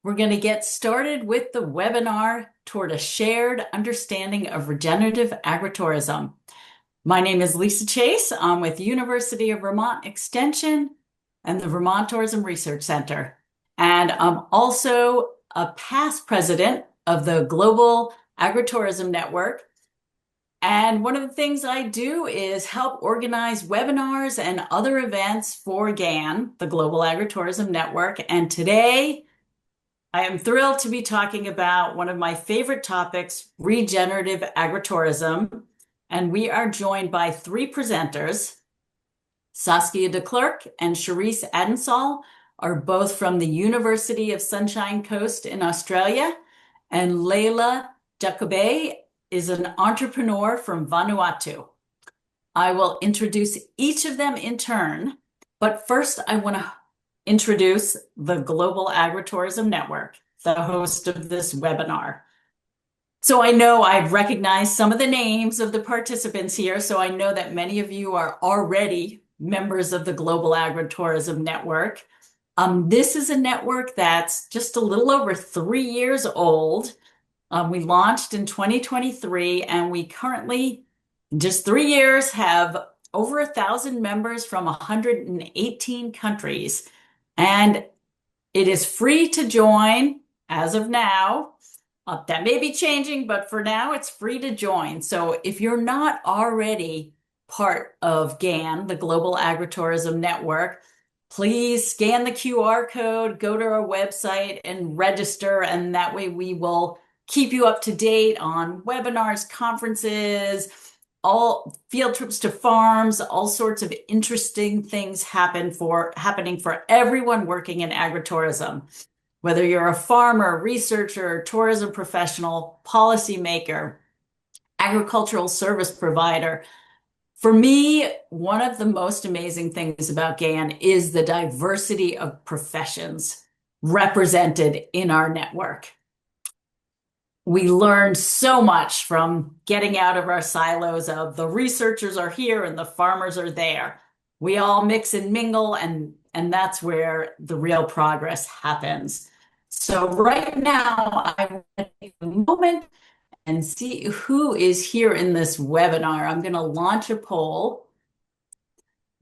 We're going to get started with the webinar toward a shared understanding of regenerative agritourism. My name is Lisa Chase. I'm with University of Vermont Extension and the Vermont Tourism Research Center. And I'm also a past president of the Global Agritourism Network. And one of the things I do is help organize webinars and other events for GAN, the Global Agritourism Network. And today, I am thrilled to be talking about one of my favorite topics, regenerative agritourism. And we are joined by three presenters. Saskia de Klerk and Charisse Adensall are both from the University of Sunshine Coast in Australia. And Leila Jacobe is an entrepreneur from Vanuatu. I will introduce each of them in turn, but first I want to introduce the Global Agritourism Network, the host of this webinar. So I know I've recognized some of the names of the participants here, so I know that many of you are already members of the Global Agritourism Network. This is a network that's just a little over 3 years old. We launched in 2023, and we currently, in just 3 years, have over 1,000 members from 118 countries. And it is free to join as of now. That may be changing, but for now, it's free to join. So if you're not already part of GAN, the Global Agritourism Network, please scan the QR code, go to our website and register. And that way we will keep you up to date on webinars, conferences, all field trips to farms, all sorts of interesting things happening for everyone working in agritourism. Whether you're a farmer, researcher, tourism professional, policymaker, agricultural service provider. For me, one of the most amazing things about GAN is the diversity of professions represented in our network. We learn so much from getting out of our silos of the researchers are here and the farmers are there. We all mix and mingle, and that's where the real progress happens. So right now, I want to take a moment and see who is here in this webinar. I'm going to launch a poll.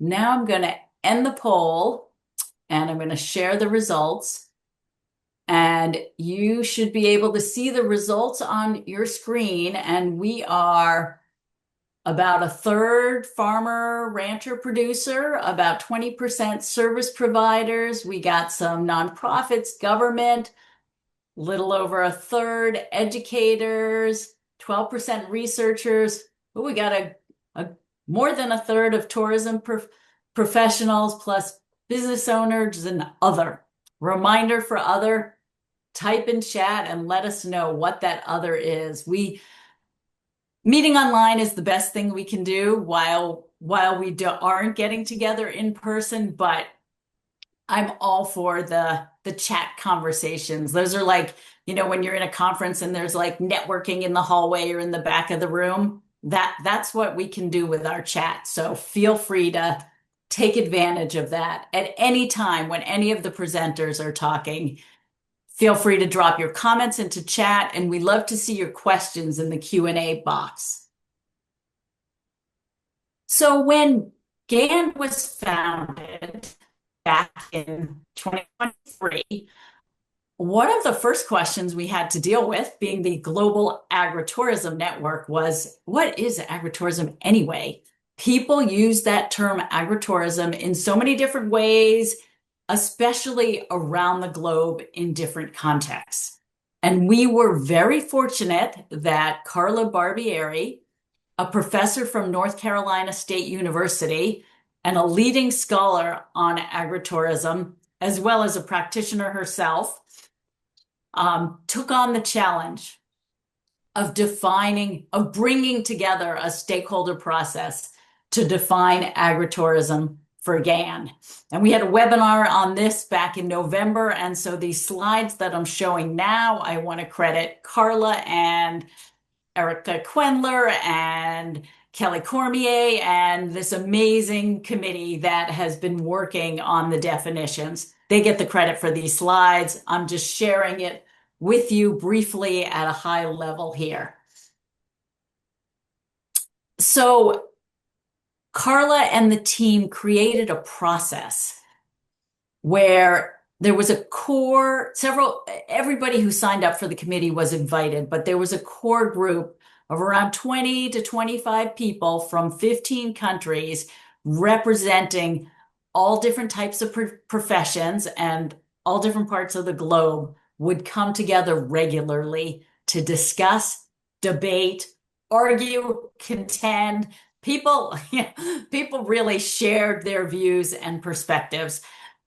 Now I'm going to end the poll, and I'm going to share the results. And you should be able to see the results on your screen. And we are about a third farmer, rancher, producer, about 20% service providers. We got some nonprofits, government, little over a third educators, 12% researchers. But we got a more than a third of tourism professionals, plus business owners and other. Reminder for other, type in chat and let us know what that other is. Meeting online is the best thing we can do while we aren't getting together in person, but I'm all for the chat conversations. Those are like, when you're in a conference and there's like networking in the hallway or in the back of the room, that's what we can do with our chat. So feel free to take advantage of that at any time when any of the presenters are talking. Feel free to drop your comments into chat, and we love to see your questions in the Q&A box. So when GAN was founded back in 2023, one of the first questions we had to deal with, being the Global Agritourism Network, was, what is agritourism anyway? People use that term agritourism in so many different ways, especially around the globe in different contexts. And we were very fortunate that Carla Barbieri, a professor from North Carolina State University and a leading scholar on agritourism, as well as a practitioner herself, took on the challenge of bringing together a stakeholder process to define agritourism for GAN. And we had a webinar on this back in November. And so these slides that I'm showing now, I want to credit Carla and Erica Quendler and Kelly Cormier and this amazing committee that has been working on the definitions. they get the credit for these slides. I'm just sharing it with you briefly at a high level here. So Carla and the team created a process where there was a core, everybody who signed up for the committee was invited, but there was a core group of around 20 to 25 people from 15 countries representing all different types of professions and all different parts of the globe would come together regularly to discuss, debate, argue, contend. People, people really shared their views and perspectives.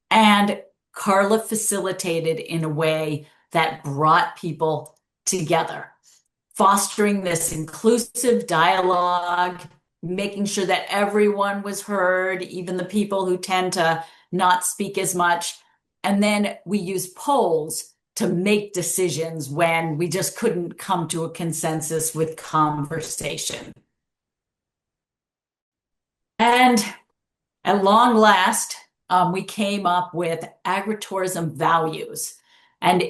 And Carla facilitated in a way that brought people together, fostering this inclusive dialogue, making sure that everyone was heard, even the people who tend to not speak as much. And then we use polls to make decisions when we just couldn't come to a consensus with conversation. And at long last, we came up with agritourism values. And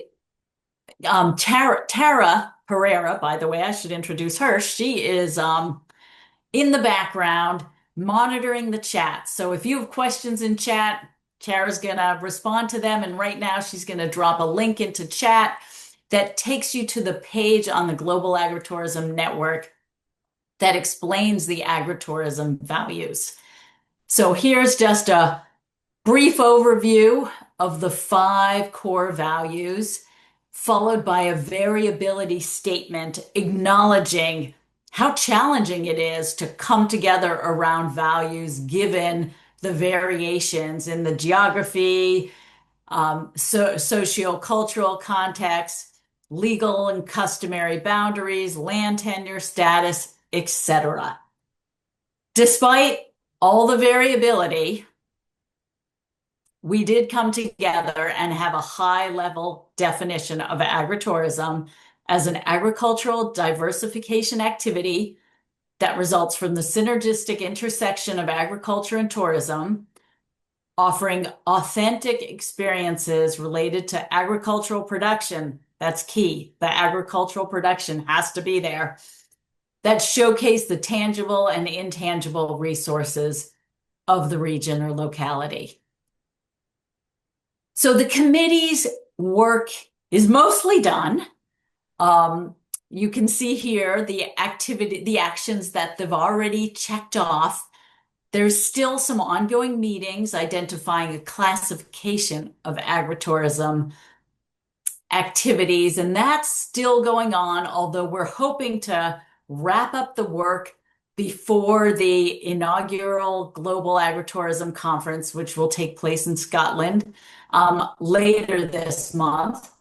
Tara Pereira, by the way, I should introduce her. She is in the background monitoring the chat. So if you have questions in chat, Tara's going to respond to them. And right now, she's going to drop a link into chat that takes you to the page on the Global Agritourism Network that explains the agritourism values. So here's just a brief overview of the 5 core values, followed by a variability statement acknowledging how challenging it is to come together around values given the variations in the geography, socio-cultural context, legal and customary boundaries, land tenure status, etc. Despite all the variability, we did come together and have a high-level definition of agritourism as an agricultural diversification activity that results from the synergistic intersection of agriculture and tourism, offering authentic experiences related to agricultural production. That's key. The agricultural production has to be there. That showcase the tangible and intangible resources of the region or locality. So the committee's work is mostly done. You can see here the actions that they've already checked off. There's still some ongoing meetings identifying a classification of agritourism activities, and that's still going on, although we're hoping to wrap up the work before the inaugural Global Agritourism Conference, which will take place in Scotland later this month.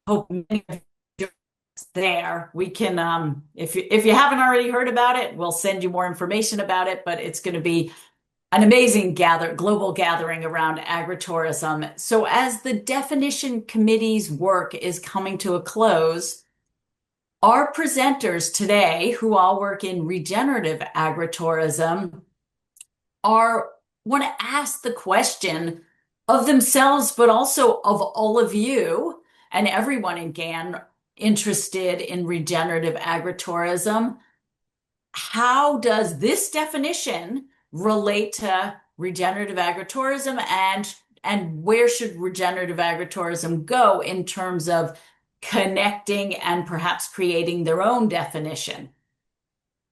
Hope many of you are there. We can, if you haven't already heard about it, we'll send you more information about it, but it's going to be an amazing global gathering around agritourism. So as the definition committee's work is coming to a close, our presenters today, who all work in regenerative agritourism, want to ask the question of themselves, but also of all of you and everyone in GAN interested in regenerative agritourism. How does this definition relate to regenerative agritourism, and where should regenerative agritourism go in terms of connecting and perhaps creating their own definition?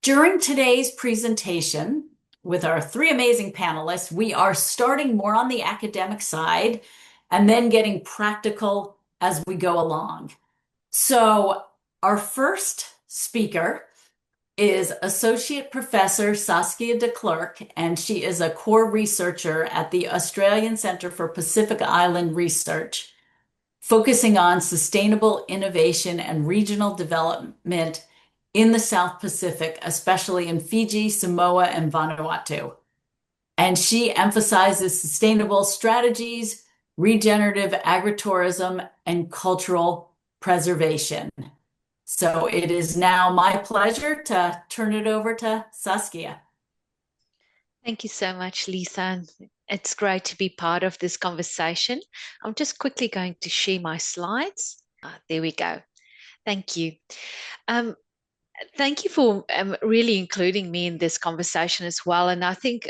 During today's presentation, with our 3 amazing panelists, we are starting more on the academic side and then getting practical as we go along. So our first speaker is Associate Professor Saskia de Klerk, and she is a core researcher at the Australian Centre for Pacific Island Research, focusing on sustainable innovation and regional development in the South Pacific, especially in Fiji, Samoa, and Vanuatu. And she emphasizes sustainable strategies, regenerative agritourism, and cultural preservation. So it is now my pleasure to turn it over to Saskia. Thank you so much, Lisa. It's great to be part of this conversation. I'm just quickly going to share my slides. There we go. Thank you. Um, Thank you for really including me in this conversation as well. And I think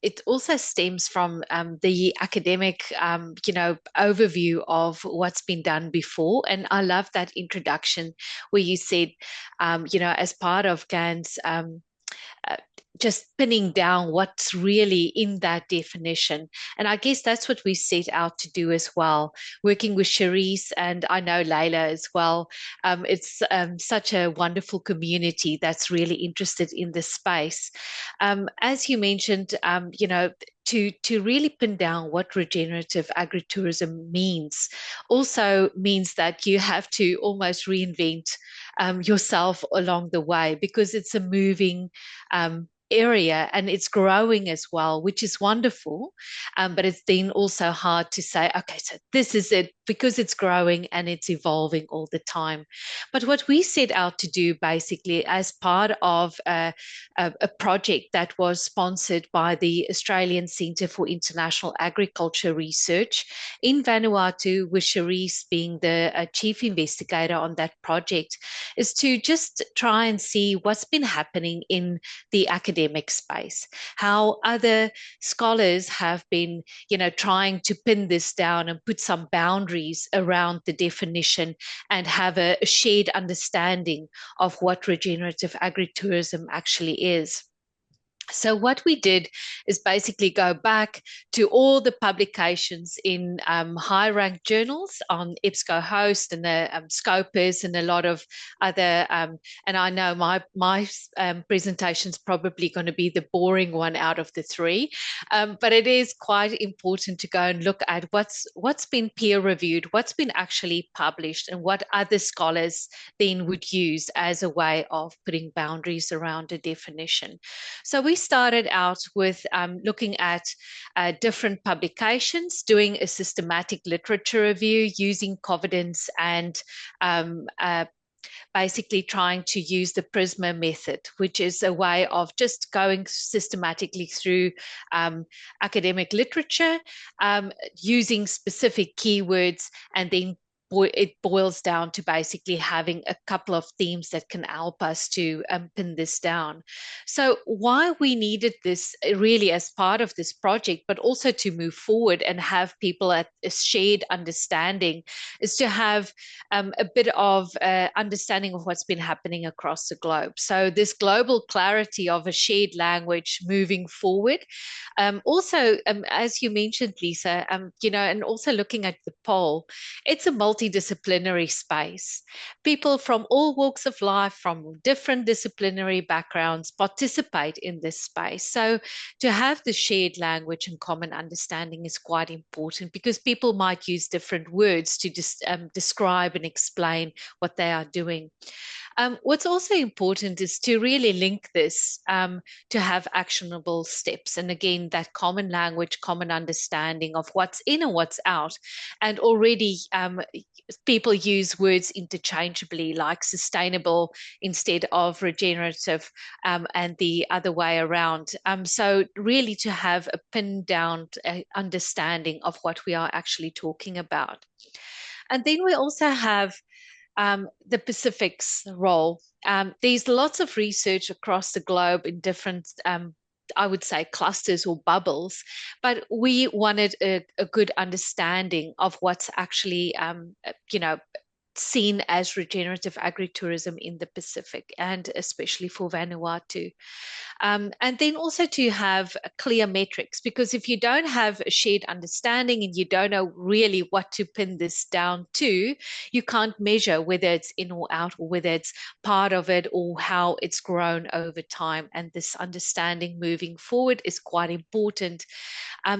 it also stems from the academic, overview of what's been done before. And I love that introduction where you said, as part of GAN's uh, just pinning down what's really in that definition. And I guess that's what we set out to do as well, working with Cherise and I know Layla as well. It's such a wonderful community that's really interested in this space. As you mentioned, to really pin down what regenerative agritourism means also means that you have to almost reinvent yourself along the way because it's a moving area and it's growing as well, which is wonderful. But it's then also hard to say, okay, so this is it because it's growing and it's evolving all the time. But what we set out to do basically as part of a project that was sponsored by the Australian Centre for International Agriculture Research in Vanuatu, with Cherise being the chief investigator on that project, is to just try and see what's been happening in the academic space, how other scholars have been, trying to pin this down and put some boundaries around the definition and have a shared understanding of what regenerative agritourism actually is. So what we did is basically go back to all the publications in high-ranked journals on EBSCO-host and the Scopus and a lot of other. And I know my presentation is probably going to be the boring one out of the three, but it is quite important to go and look at what's been peer-reviewed, what's been actually published, and what other scholars then would use as a way of putting boundaries around a definition. So we started out with looking at different publications, doing a systematic literature review using Covidence and basically trying to use the PRISMA method, which is a way of just going systematically through academic literature, using specific keywords, and then it boils down to basically having a couple of themes that can help us to pin this down. So why we needed this really as part of this project, but also to move forward and have people at a shared understanding, is to have a bit of understanding of what's been happening across the globe. So this global clarity of a shared language moving forward. Also, as you mentioned, Lisa, and also looking at the poll, it's a multidisciplinary space. People from all walks of life, from different disciplinary backgrounds, participate in this space. So to have the shared language and common understanding is quite important because people might use different words to describe and explain what they are doing. What's also important is to really link this to have actionable steps. And again, that common language, common understanding of what's in and what's out. And already people use words interchangeably, like sustainable instead of regenerative, and the other way around. So, really, to have a pinned down understanding of what we are actually talking about. And then we also have the Pacific's role. There's lots of research across the globe in different, I would say, clusters or bubbles, but we wanted a good understanding of what's actually, seen as regenerative agritourism in the Pacific and especially for Vanuatu. And then also to have clear metrics, because if you don't have a shared understanding and you don't know really what to pin this down to, you can't measure whether it's in or out or whether it's part of it or how it's grown over time. And this understanding moving forward is quite important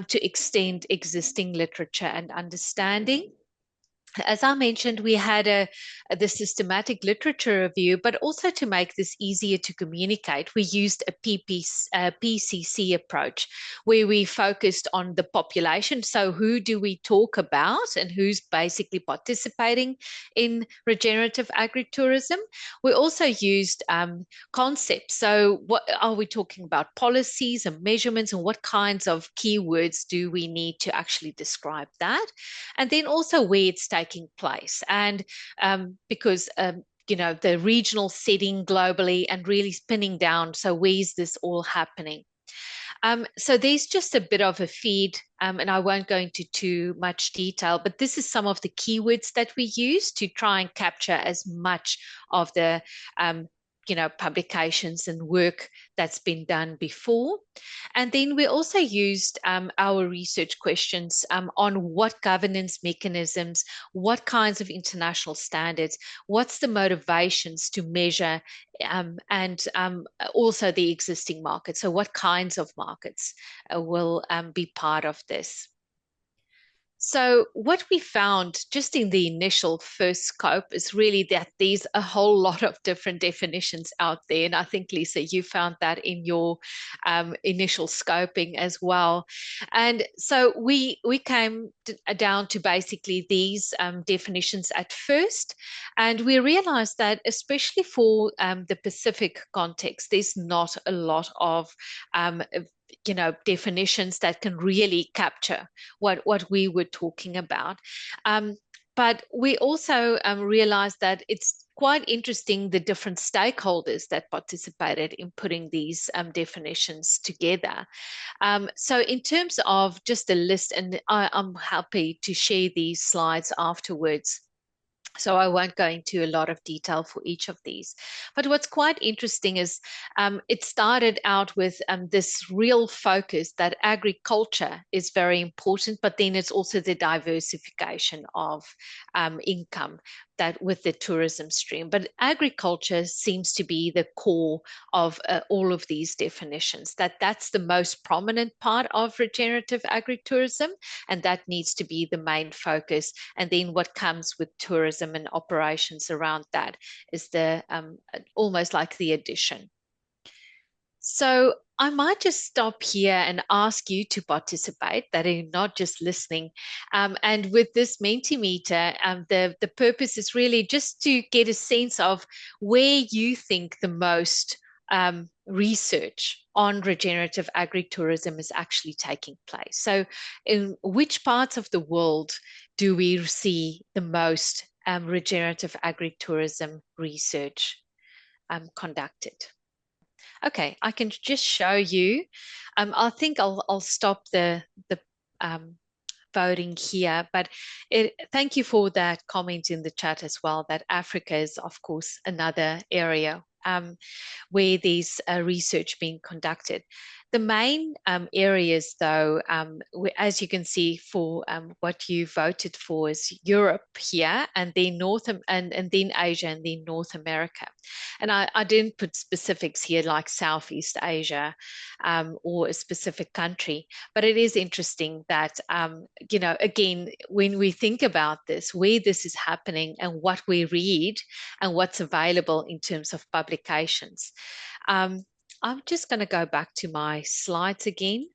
to extend existing literature and understanding. As I mentioned, we had the systematic literature review, but also to make this easier to communicate, we used a PCC approach where we focused on the population. So, who do we talk about and who's basically participating in regenerative agritourism? We also used concepts. So, what are we talking about? Policies and measurements, and what kinds of keywords do we need to actually describe that? And then also where it's taking place. And because the regional setting globally and really spinning down. So where's this all happening? So there's just a bit of a feed, and I won't go into too much detail, but this is some of the keywords that we use to try and capture as much of the publications and work that's been done before. And then we also used our research questions on what governance mechanisms, what kinds of international standards, what's the motivations to measure, and also the existing market. So, what kinds of markets will be part of this? So, what we found just in the initial first scope is really that there's a whole lot of different definitions out there. And I think, Lisa, you found that in your initial scoping as well. And so we came down to basically these definitions at first. And we realized that, especially for the Pacific context, there's not a lot of definitions that can really capture what we were talking about. Um, but we also realized that it's quite interesting the different stakeholders that participated in putting these definitions together. So, in terms of just a list, and I'm happy to share these slides afterwards. So I won't go into a lot of detail for each of these. But what's quite interesting is it started out with this real focus that agriculture is very important, but then it's also the diversification of income that with the tourism stream. But agriculture seems to be the core of all of these definitions, that's the most prominent part of regenerative agritourism, and that needs to be the main focus. And then what comes with tourism and operations around that is the almost like the addition. So I might just stop here and ask you to participate, that are not just listening. And with this Mentimeter, the purpose is really just to get a sense of where you think the most research on regenerative agritourism is actually taking place. So in which parts of the world do we see the most regenerative agritourism research conducted? Okay, I can just show you. I think I'll stop the voting here, but thank you for that comment in the chat as well. That Africa is, of course, another area where there's research being conducted. The main areas, though, as you can see, for what you voted for is Europe here, and then and then Asia, and then North America. And I didn't put specifics here like Southeast Asia or a specific country, but it is interesting that again, when we think about this, where this is happening and what we read and what's available in terms of publications. I'm just going to go back to my slides again,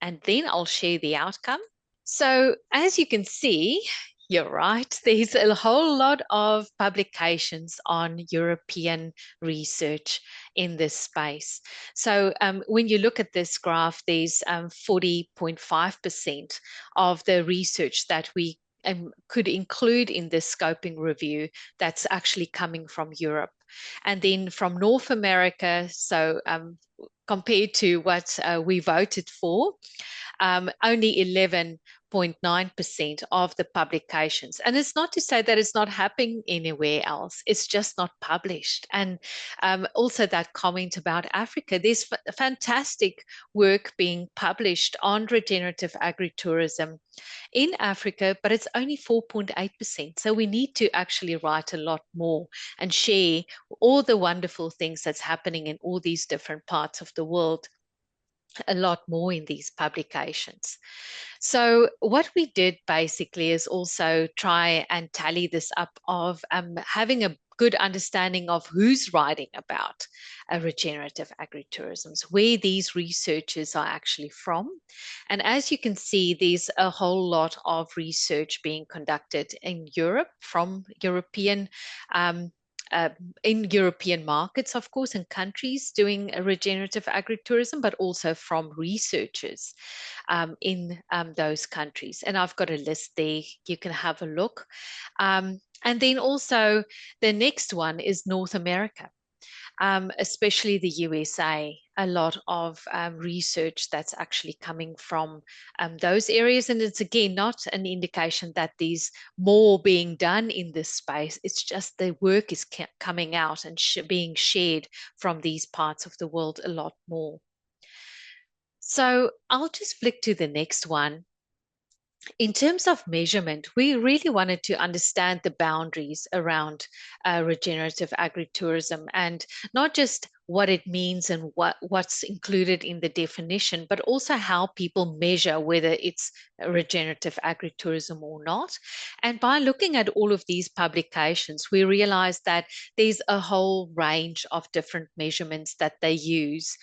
and then I'll share the outcome. So as you can see, you're right, there's a whole lot of publications on European research in this space. So when you look at this graph, there's 40.5% of the research that we could include in this scoping review that's actually coming from Europe. And then from North America, so compared to what we voted for, only 11.9% of the publications. And it's not to say that it's not happening anywhere else, it's just not published. And also that comment about Africa, there's fantastic work being published on regenerative agritourism in Africa, but it's only 4.8%. So we need to actually write a lot more and share all the wonderful things that's happening in all these different parts of the world. a lot more in these publications. So what we did basically is also try and tally this up of having a good understanding of who's writing about regenerative agritourism, where these researchers are actually from. And as you can see, there's a whole lot of research being conducted in Europe from um, uh, in European markets, of course, and countries doing regenerative agritourism, but also from researchers in those countries. And I've got a list there. You can have a look. And then also the next one is North America, especially the USA. A lot of research that's actually coming from those areas. And it's again not an indication that there's more being done in this space. It's just the work is coming out and being shared from these parts of the world a lot more. So I'll just flick to the next one. In terms of measurement, we really wanted to understand the boundaries around regenerative agritourism and not just what it means and what's included in the definition, but also how people measure whether it's regenerative agritourism or not. And by looking at all of these publications, we realized that there's a whole range of different measurements that they use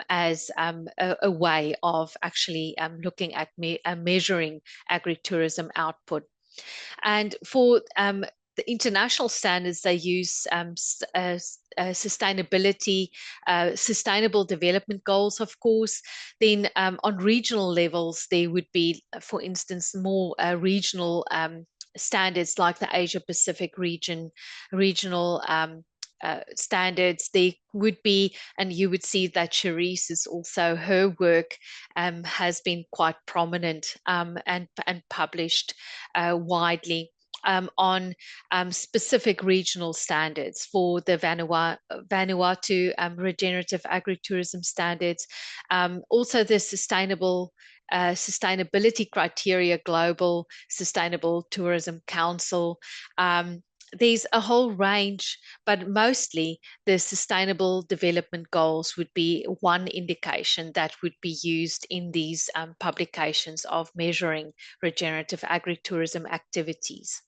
as a way of actually looking at measuring agritourism output. And for the international standards, they use sustainability, sustainable development goals, of course. Then on regional levels, there would be, for instance, more regional standards like the Asia Pacific regional standards. They would be, and you would see that Charisse is also, her work has been quite prominent and published widely on specific regional standards for the Vanuatu regenerative agritourism standards. Also the sustainability criteria, Global Sustainable Tourism Council. There's a whole range, but mostly the Sustainable Development Goals would be one indication that would be used in these publications of measuring regenerative agritourism activities.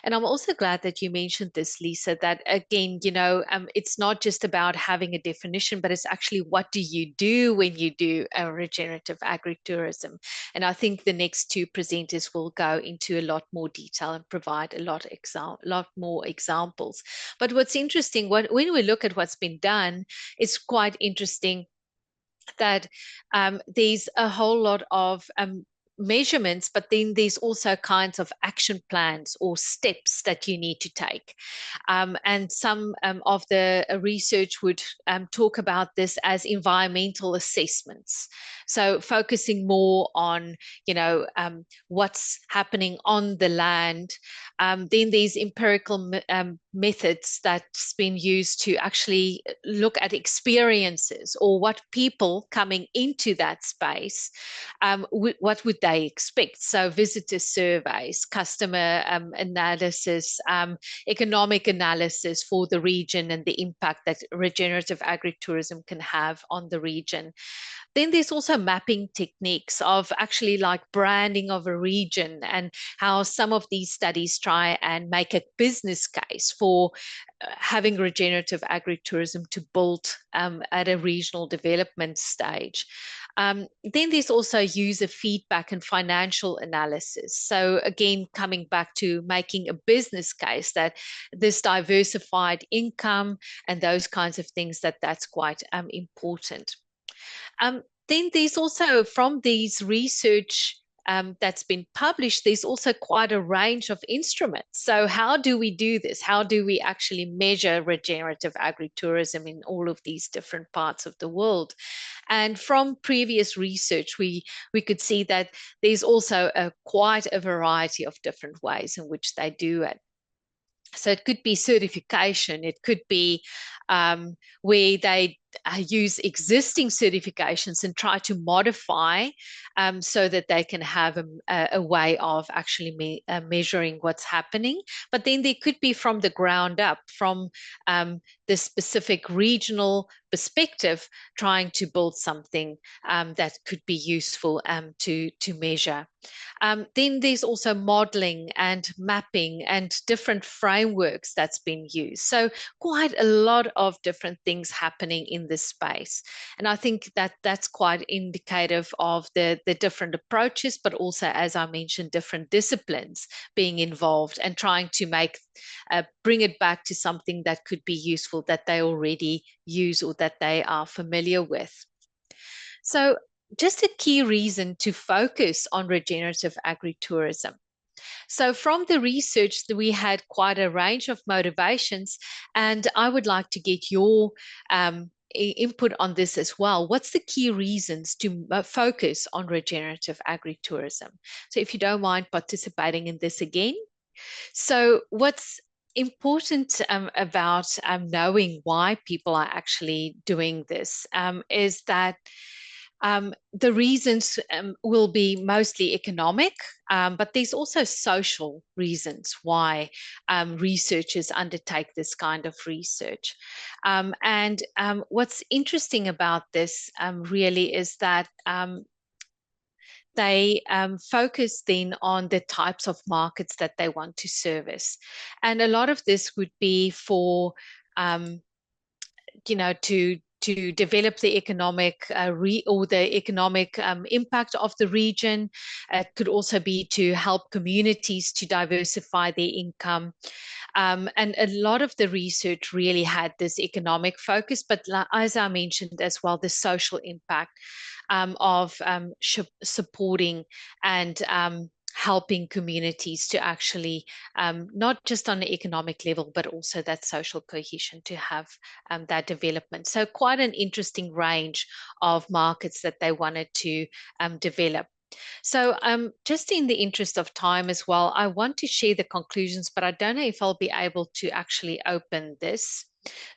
And I'm also glad that you mentioned this, Lisa, that again, it's not just about having a definition, but it's actually what do you do when you do a regenerative agritourism? And I think the next two presenters will go into a lot more detail and provide a lot more examples. But what's interesting, when we look at what's been done, it's quite interesting that there's a whole lot of measurements, but then there's also kinds of action plans or steps that you need to take. And some of the research would talk about this as environmental assessments. So focusing more on, what's happening on the land. Then there's empirical methods that's been used to actually look at experiences or what people coming into that space, what would they expect? So visitor surveys, customer analysis, economic analysis for the region and the impact that regenerative agritourism can have on the region. Then there's also mapping techniques of actually like branding of a region and how some of these studies try and make a business case for having regenerative agritourism to build at a regional development stage. Then there's also user feedback and financial analysis. So again, coming back to making a business case that this diversified income and those kinds of things, that's quite important. Then there's also from these research that's been published, there's also quite a range of instruments. So how do we do this? How do we actually measure regenerative agritourism in all of these different parts of the world? And from previous research, we could see that there's also quite a variety of different ways in which they do it. So it could be certification, it could be where they use existing certifications and try to modify so that they can have a way of actually measuring what's happening. But then there could be from the ground up, from the specific regional perspective, trying to build something that could be useful to measure. Then there's also modeling and mapping and different frameworks that's been used. So quite a lot of different things happening in this space. And I think that that's quite indicative of the different approaches, but also, as I mentioned, different disciplines being involved and trying to bring it back to something that could be useful that they already use or that they are familiar with. So just a key reason to focus on regenerative agritourism. So from the research, we had quite a range of motivations, and I would like to get your input on this as well. What's the key reasons to focus on regenerative agritourism? So if you don't mind participating in this again. So what's important about knowing why people are actually doing this is that the reasons will be mostly economic, but there's also social reasons why researchers undertake this kind of research. And what's interesting about this really is that they focus then on the types of markets that they want to service. And a lot of this would be for to develop the economic or the economic impact of the region. It could also be to help communities to diversify their income. And a lot of the research really had this economic focus, but as I mentioned as well, the social impact of supporting and helping communities to actually not just on the economic level, but also that social cohesion to have that development. So quite an interesting range of markets that they wanted to develop. So just in the interest of time as well, I want to share the conclusions, but I don't know if I'll be able to actually open this.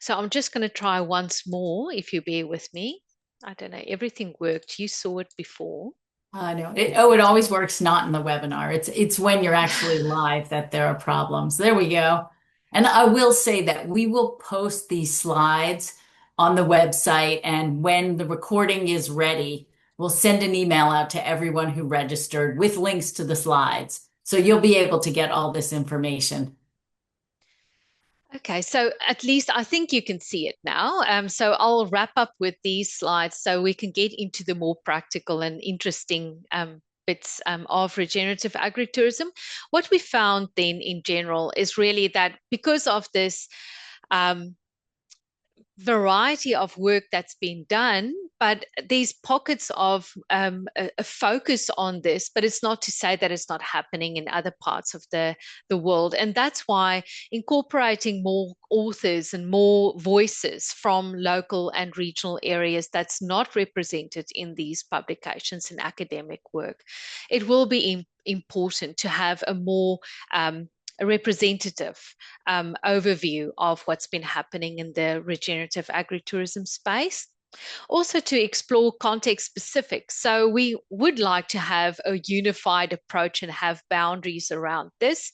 So I'm just going to try once more, if you bear with me. I don't know, everything worked. You saw it before. I know. It always works not in the webinar. It's when you're actually live that there are problems. There we go. And I will say that we will post these slides on the website, and when the recording is ready, we'll send an email out to everyone who registered with links to the slides. So you'll be able to get all this information. Okay, so at least I think you can see it now. So I'll wrap up with these slides so we can get into the more practical and interesting bits of regenerative agritourism. What we found then in general is really that because of this um, variety of work that's been done, but these pockets of a focus on this, but it's not to say that it's not happening in other parts of the world. And that's why incorporating more authors and more voices from local and regional areas that's not represented in these publications and academic work, it will be important to have a more a representative overview of what's been happening in the regenerative agritourism space. Also to explore context specifics. So we would like to have a unified approach and have boundaries around this,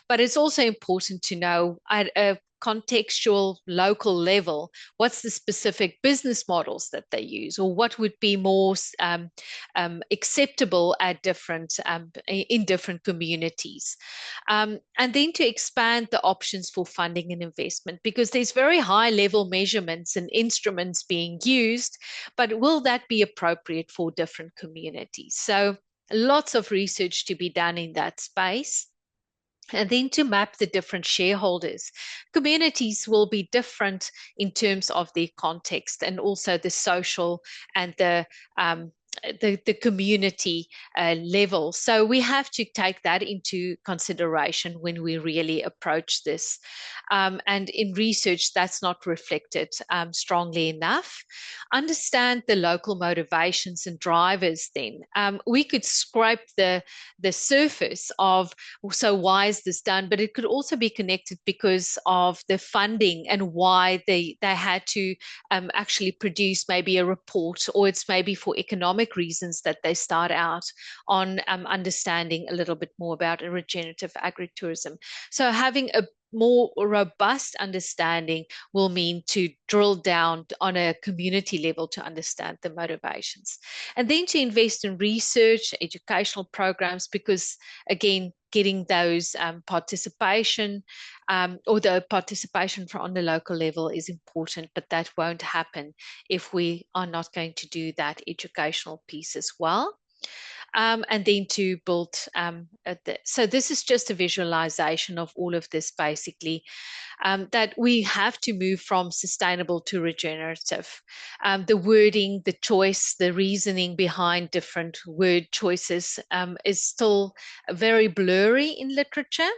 but it's also important to know at a contextual local level what's the specific business models that they use, or what would be more acceptable at different in different communities, and then to expand the options for funding and investment, because there's very high level measurements and instruments being used, but will that be appropriate for different communities? So lots of research to be done in that space. And then to map the different shareholders. Communities will be different in terms of their context and also the social and the the community level. So we have to take that into consideration when we really approach this. And in research, that's not reflected strongly enough. Understand the local motivations and drivers then. We could scrape the surface of, so why is this done? But it could also be connected because of the funding and why they had to actually produce maybe a report, or it's maybe for economic reasons that they start out on understanding a little bit more about a regenerative agritourism. So having a more robust understanding will mean to drill down on a community level to understand the motivations. And then to invest in research, educational programs, because again, getting those participation or the participation on the local level is important, but that won't happen if we are not going to do that educational piece as well. And then to build, so this is just a visualization of all of this basically, that we have to move from sustainable to regenerative. The wording, the choice, the reasoning behind different word choices is still very blurry in literature.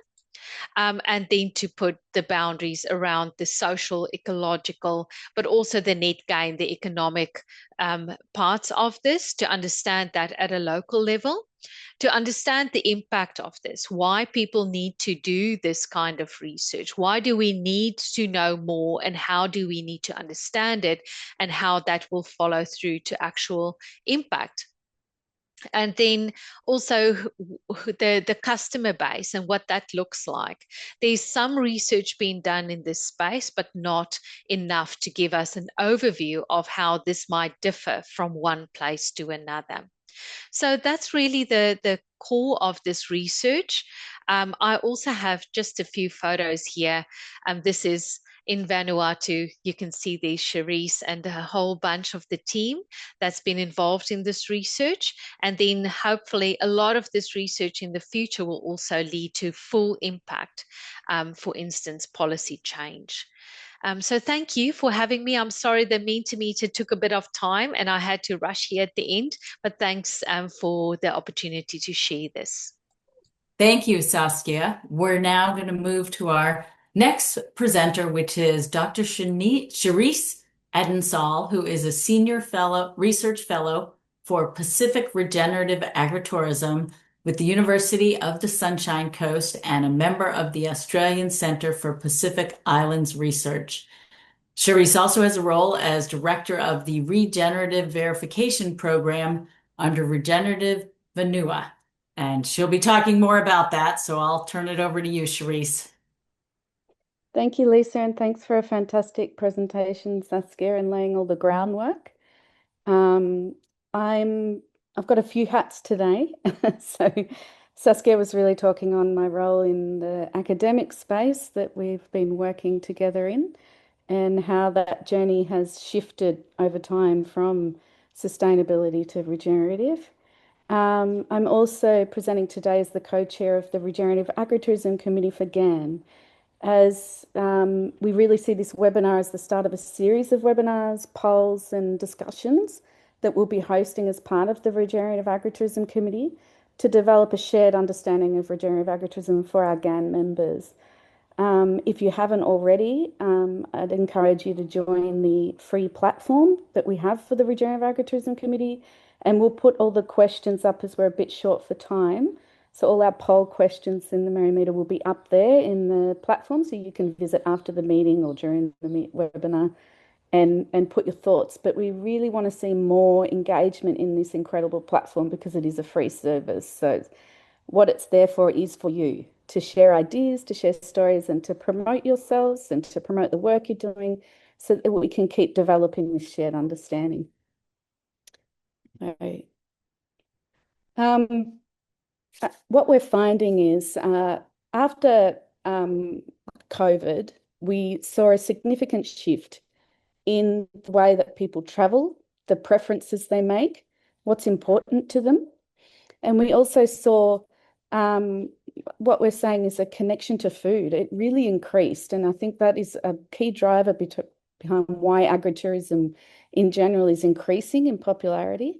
And then to put the boundaries around the social, ecological, but also the net gain, the economic parts of this, to understand that at a local level, to understand the impact of this, why people need to do this kind of research, why do we need to know more, and how do we need to understand it, and how that will follow through to actual impact. And then also the customer base and what that looks like. There's some research being done in this space, but not enough to give us an overview of how this might differ from one place to another. So that's really the core of this research. I also have just a few photos here. This is in Vanuatu. You can see there Cherise and a whole bunch of the team that's been involved in this research. And then hopefully a lot of this research in the future will also lead to full impact, for instance, policy change. So thank you for having me. I'm sorry the Mentimeter took a bit of time and I had to rush here at the end, but thanks for the opportunity to share this. Thank you, Saskia. We're now going to move to our next presenter, which is Dr. Cherise Edensall, who is a senior research fellow for Pacific Regenerative Agritourism with the University of the Sunshine Coast and a member of the Australian Centre for Pacific Islands Research. Cherise also has a role as director of the Regenerative Verification Program under Regenerative Vanua. And she'll be talking more about that, so I'll turn it over to you, Cherise. Thank you, Lisa, and thanks for a fantastic presentation, Saskia, and laying all the groundwork. Um, I've got a few hats today. So Saskia was really talking on my role in the academic space that we've been working together in, and how that journey has shifted over time from sustainability to regenerative. I'm also presenting today as the co-chair of the Regenerative Agritourism Committee for GAN, as we really see this webinar as the start of a series of webinars, polls, and discussions that we'll be hosting as part of the Regenerative Agritourism Committee to develop a shared understanding of regenerative agritourism for our GAN members. If you haven't already, I'd encourage you to join the free platform that we have for the Regenerative Agritourism Committee, and we'll put all the questions up as we're a bit short for time. So all our poll questions in the Merrimeter will be up there in the platform, so you can visit after the meeting or during the webinar and put your thoughts. But we really want to see more engagement in this incredible platform because it is a free service. So what it's there for is for you to share ideas, to share stories, and to promote yourselves and to promote the work you're doing so that we can keep developing this shared understanding. All right. What we're finding is after COVID, we saw a significant shift in the way that people travel, the preferences they make, what's important to them. And we also saw what we're saying is a connection to food. It really increased. And I think that is a key driver behind why agritourism in general is increasing in popularity.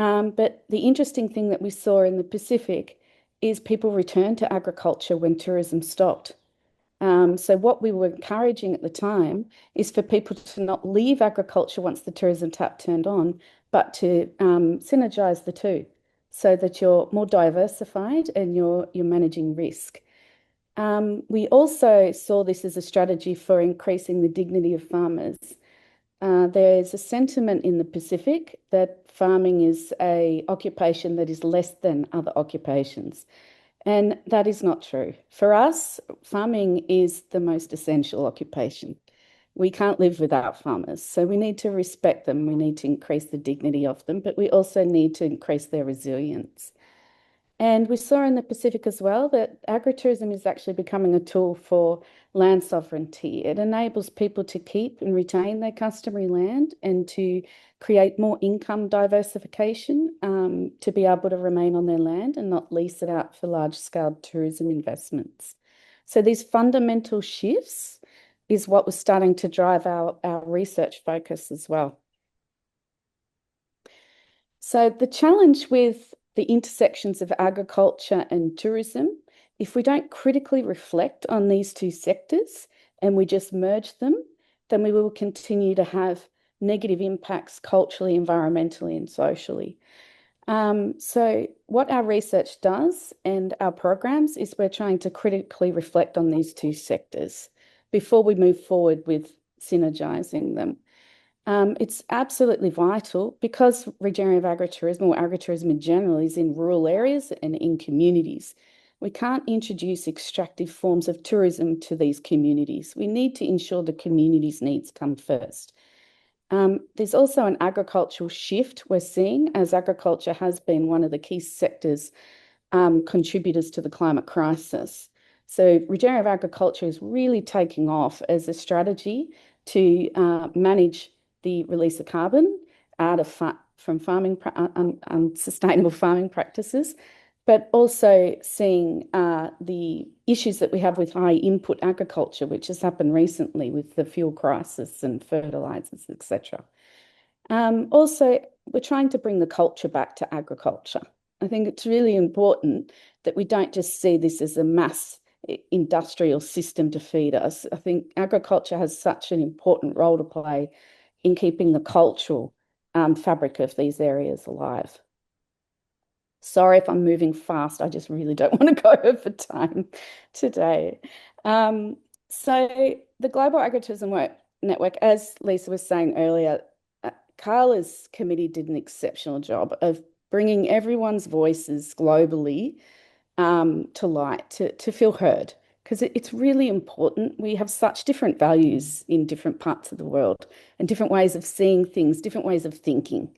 But the interesting thing that we saw in the Pacific is people returned to agriculture when tourism stopped. So what we were encouraging at the time is for people to not leave agriculture once the tourism tap turned on, but to synergize the two so that you're more diversified and you're managing risk. We also saw this as a strategy for increasing the dignity of farmers. There's a sentiment in the Pacific that farming is an occupation that is less than other occupations. And that is not true. For us, farming is the most essential occupation. We can't live without farmers. So we need to respect them. We need to increase the dignity of them, but we also need to increase their resilience. And we saw in the Pacific as well that agritourism is actually becoming a tool for land sovereignty. It enables people to keep and retain their customary land and to create more income diversification to be able to remain on their land and not lease it out for large-scale tourism investments. So these fundamental shifts is what was starting to drive our research focus as well. So the challenge with the intersections of agriculture and tourism, if we don't critically reflect on these two sectors and we just merge them, then we will continue to have negative impacts culturally, environmentally, and socially. So what our research does and our programs is we're trying to critically reflect on these two sectors before we move forward with synergizing them. It's absolutely vital because regenerative agritourism or agritourism in general is in rural areas and in communities. We can't introduce extractive forms of tourism to these communities. We need to ensure the community's needs come first. There's also an agricultural shift we're seeing as agriculture has been one of the key sectors contributors to the climate crisis. So regenerative agriculture is really taking off as a strategy to manage the release of carbon out of from farming unsustainable farming practices, but also seeing the issues that we have with high input agriculture, which has happened recently with the fuel crisis and fertilizers, etc. Also, we're trying to bring the culture back to agriculture. I think it's really important that we don't just see this as a mass industrial system to feed us. I think agriculture has such an important role to play in keeping the cultural fabric of these areas alive. Sorry if I'm moving fast. I just really don't want to go over time today. So the Global Agritourism Network, as Lisa was saying earlier, Carla's committee did an exceptional job of bringing everyone's voices globally to light, to feel heard, because it's really important. We have such different values in different parts of the world and different ways of seeing things, different ways of thinking.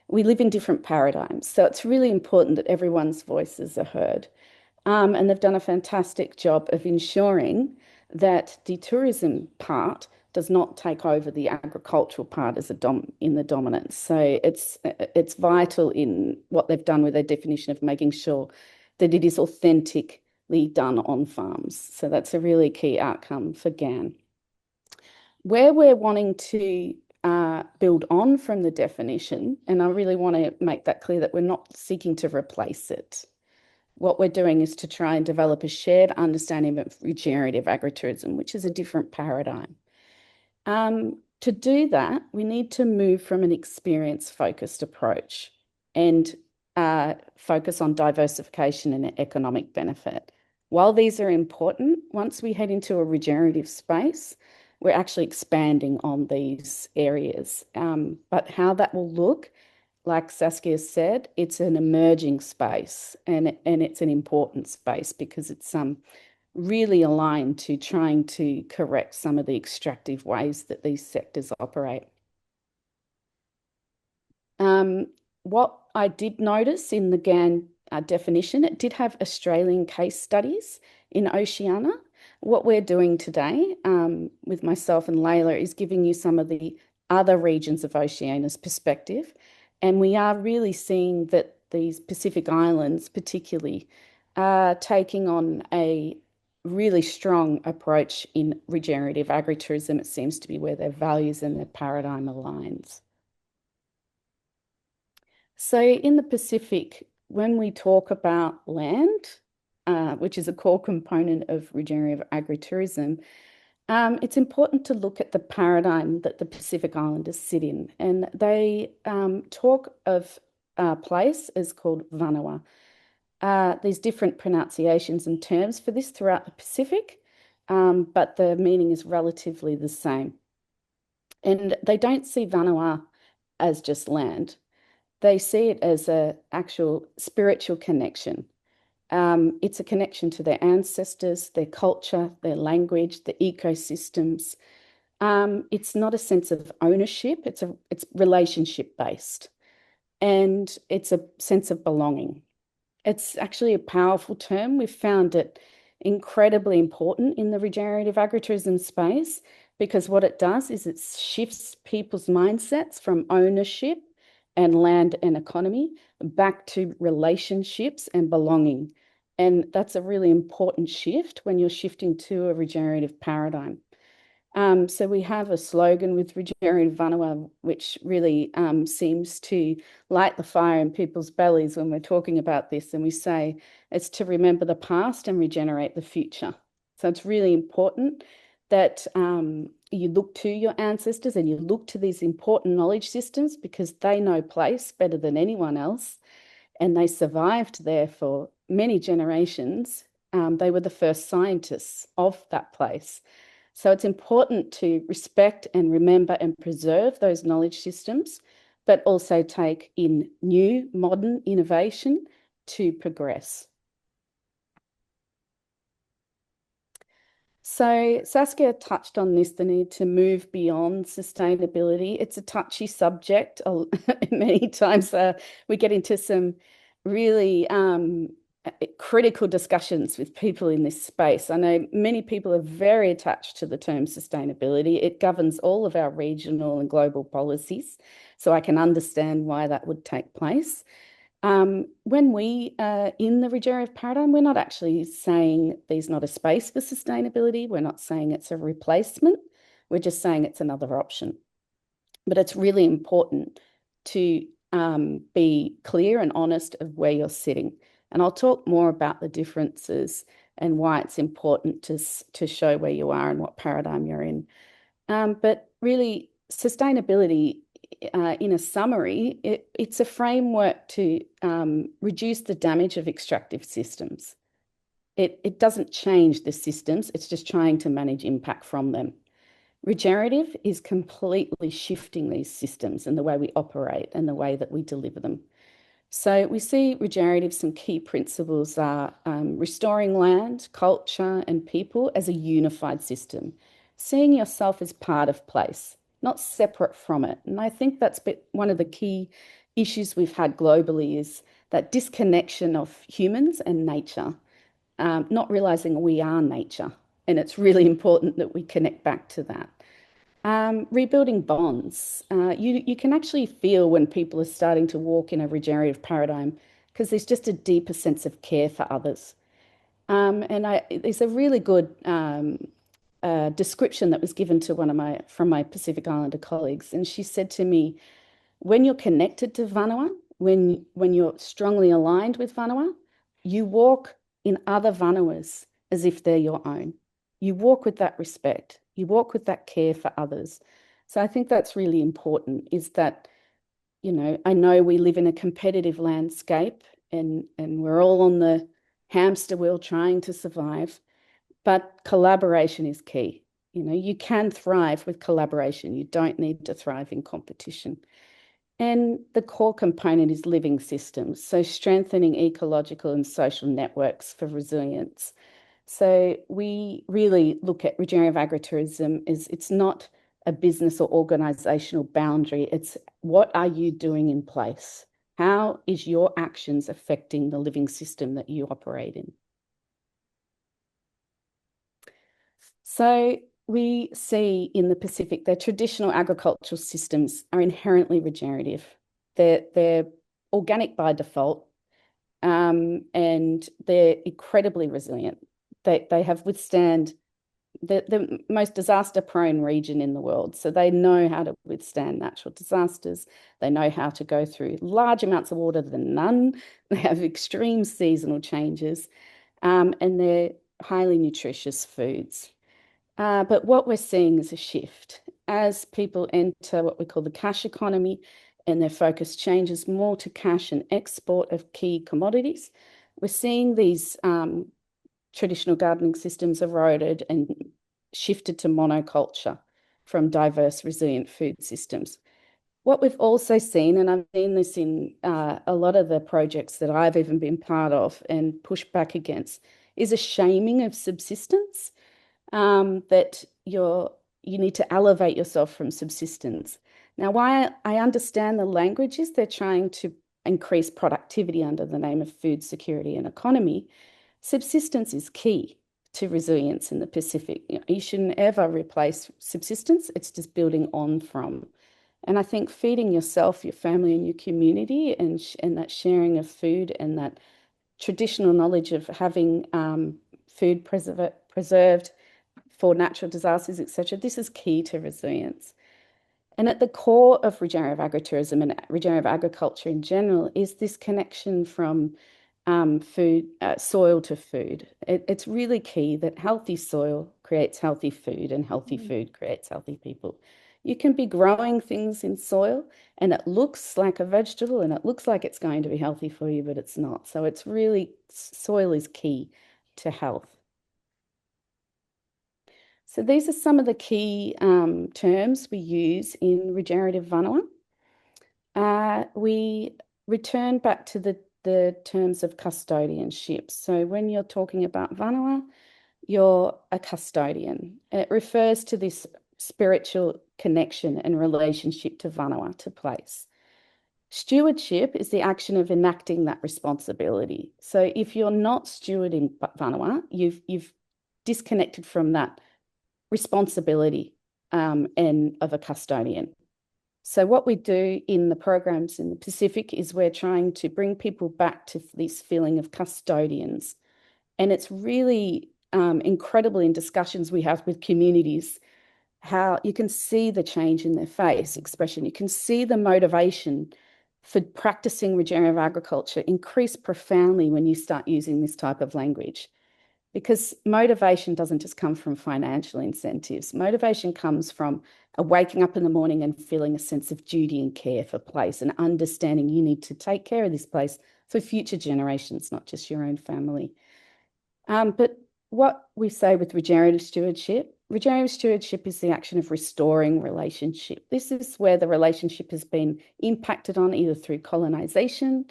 We live in different paradigms. So it's really important that everyone's voices are heard. And they've done a fantastic job of ensuring that the tourism part does not take over the agricultural part as in the dominance. So it's vital in what they've done with their definition of making sure that it is authentically done on farms. So that's a really key outcome for GAN. Where we're wanting to build on from the definition, and I really want to make that clear that we're not seeking to replace it. What we're doing is to try and develop a shared understanding of regenerative agritourism, which is a different paradigm. To do that, we need to move from an experience-focused approach and focus on diversification and economic benefit. While these are important, once we head into a regenerative space, we're actually expanding on these areas. But how that will look, like Saskia said, it's an emerging space and it's an important space because it's really aligned to trying to correct some of the extractive ways that these sectors operate. What I did notice in the GAN definition, it did have Australian case studies in Oceania. What we're doing today with myself and Layla is giving you some of the other regions of Oceania's perspective. And we are really seeing that these Pacific Islands particularly are taking on a really strong approach in regenerative agritourism. It seems to be where their values and their paradigm aligns. So in the Pacific, when we talk about land, which is a core component of regenerative agritourism, it's important to look at the paradigm that the Pacific Islanders sit in. And they talk of a place as called Vanua. There's different pronunciations and terms for this throughout the Pacific, but the meaning is relatively the same. And they don't see Vanua as just land. They see it as an actual spiritual connection. It's a connection to their ancestors, their culture, their language, the ecosystems. It's not a sense of ownership, it's relationship based, and it's a sense of belonging. It's actually a powerful term. We've found it incredibly important in the regenerative agritourism space because what it does is it shifts people's mindsets from ownership and land and economy back to relationships and belonging. And that's a really important shift when you're shifting to a regenerative paradigm. So we have a slogan with Regenerative Vanua, which really seems to light the fire in people's bellies when we're talking about this. And we say it's to remember the past and regenerate the future. So it's really important that you look to your ancestors and you look to these important knowledge systems because they know place better than anyone else. And they survived there for many generations. They were the first scientists of that place. So it's important to respect and remember and preserve those knowledge systems, but also take in new modern innovation to progress. So Saskia touched on this, the need to move beyond sustainability. It's a touchy subject. Many times we get into some really critical discussions with people in this space. I know many people are very attached to the term sustainability. It governs all of our regional and global policies, so I can understand why that would take place. When we in the regenerative paradigm, we're not actually saying there's not a space for sustainability. We're not saying it's a replacement. We're just saying it's another option. But it's really important to be clear and honest of where you're sitting. And I'll talk more about the differences and why it's important to show where you are and what paradigm you're in. But really, sustainability, in a summary, it's a framework to reduce the damage of extractive systems. It doesn't change the systems, it's just trying to manage impact from them. Regenerative is completely shifting these systems and the way we operate and the way that we deliver them. So we see regenerative, some key principles are restoring land, culture, and people as a unified system, seeing yourself as part of place, not separate from it. And I think that's one of the key issues we've had globally is that disconnection of humans and nature, not realizing we are nature. And it's really important that we connect back to that. Rebuilding bonds. You can actually feel when people are starting to walk in a regenerative paradigm because there's just a deeper sense of care for others. There's a really good description that was given to from my Pacific Islander colleagues, and she said to me, when you're connected to Vanua, when you're strongly aligned with Vanua, you walk in other Vanuas as if they're your own. You walk with that respect. You walk with that care for others. So I think that's really important is that, I know we live in a competitive landscape and we're all on the hamster wheel trying to survive, but collaboration is key. You can thrive with collaboration. You don't need to thrive in competition. And the core component is living systems, so strengthening ecological and social networks for resilience. So we really look at regenerative agritourism as it's not a business or organizational boundary. It's what are you doing in place? How is your actions affecting the living system that you operate in? So we see in the Pacific that traditional agricultural systems are inherently regenerative. They're organic by default, and they're incredibly resilient. They have withstand the most disaster-prone region in the world. So they know how to withstand natural disasters. They know how to go through large amounts of water than none. They have extreme seasonal changes, and they're highly nutritious foods. But what we're seeing is a shift. As people enter what we call the cash economy and their focus changes more to cash and export of key commodities, we're seeing these traditional gardening systems eroded and shifted to monoculture from diverse, resilient food systems. What we've also seen, and I've seen this in a lot of the projects that I've even been part of and pushed back against, is a shaming of subsistence, that you need to elevate yourself from subsistence. Now, why I understand the language is they're trying to increase productivity under the name of food security and economy. Subsistence is key to resilience in the Pacific. You shouldn't ever replace subsistence. It's just building on from. And I think feeding yourself, your family, and your community, and that sharing of food and that traditional knowledge of having food preserved for natural disasters, etc., this is key to resilience. And at the core of regenerative agritourism and regenerative agriculture in general is this connection from soil to food. It's really key that healthy soil creates healthy food, and healthy food creates healthy people. You can be growing things in soil and it looks like a vegetable and it looks like it's going to be healthy for you, but it's not. So it's really, soil is key to health. So these are some of the key terms we use in regenerative Vanua. We return back to the terms of custodianship. So when you're talking about Vanua, you're a custodian. And it refers to this spiritual connection and relationship to Vanua, to place. Stewardship is the action of enacting that responsibility. So if you're not stewarding Vanua, you've disconnected from that responsibility and of a custodian. So what we do in the programs in the Pacific is we're trying to bring people back to this feeling of custodians. And it's really incredible in discussions we have with communities, how you can see the change in their face expression. You can see the motivation for practicing regenerative agriculture increase profoundly when you start using this type of language. Because motivation doesn't just come from financial incentives. Motivation comes from waking up in the morning and feeling a sense of duty and care for place, and understanding you need to take care of this place for future generations, not just your own family. But what we say with regenerative stewardship is the action of restoring relationship. This is where the relationship has been impacted on either through colonization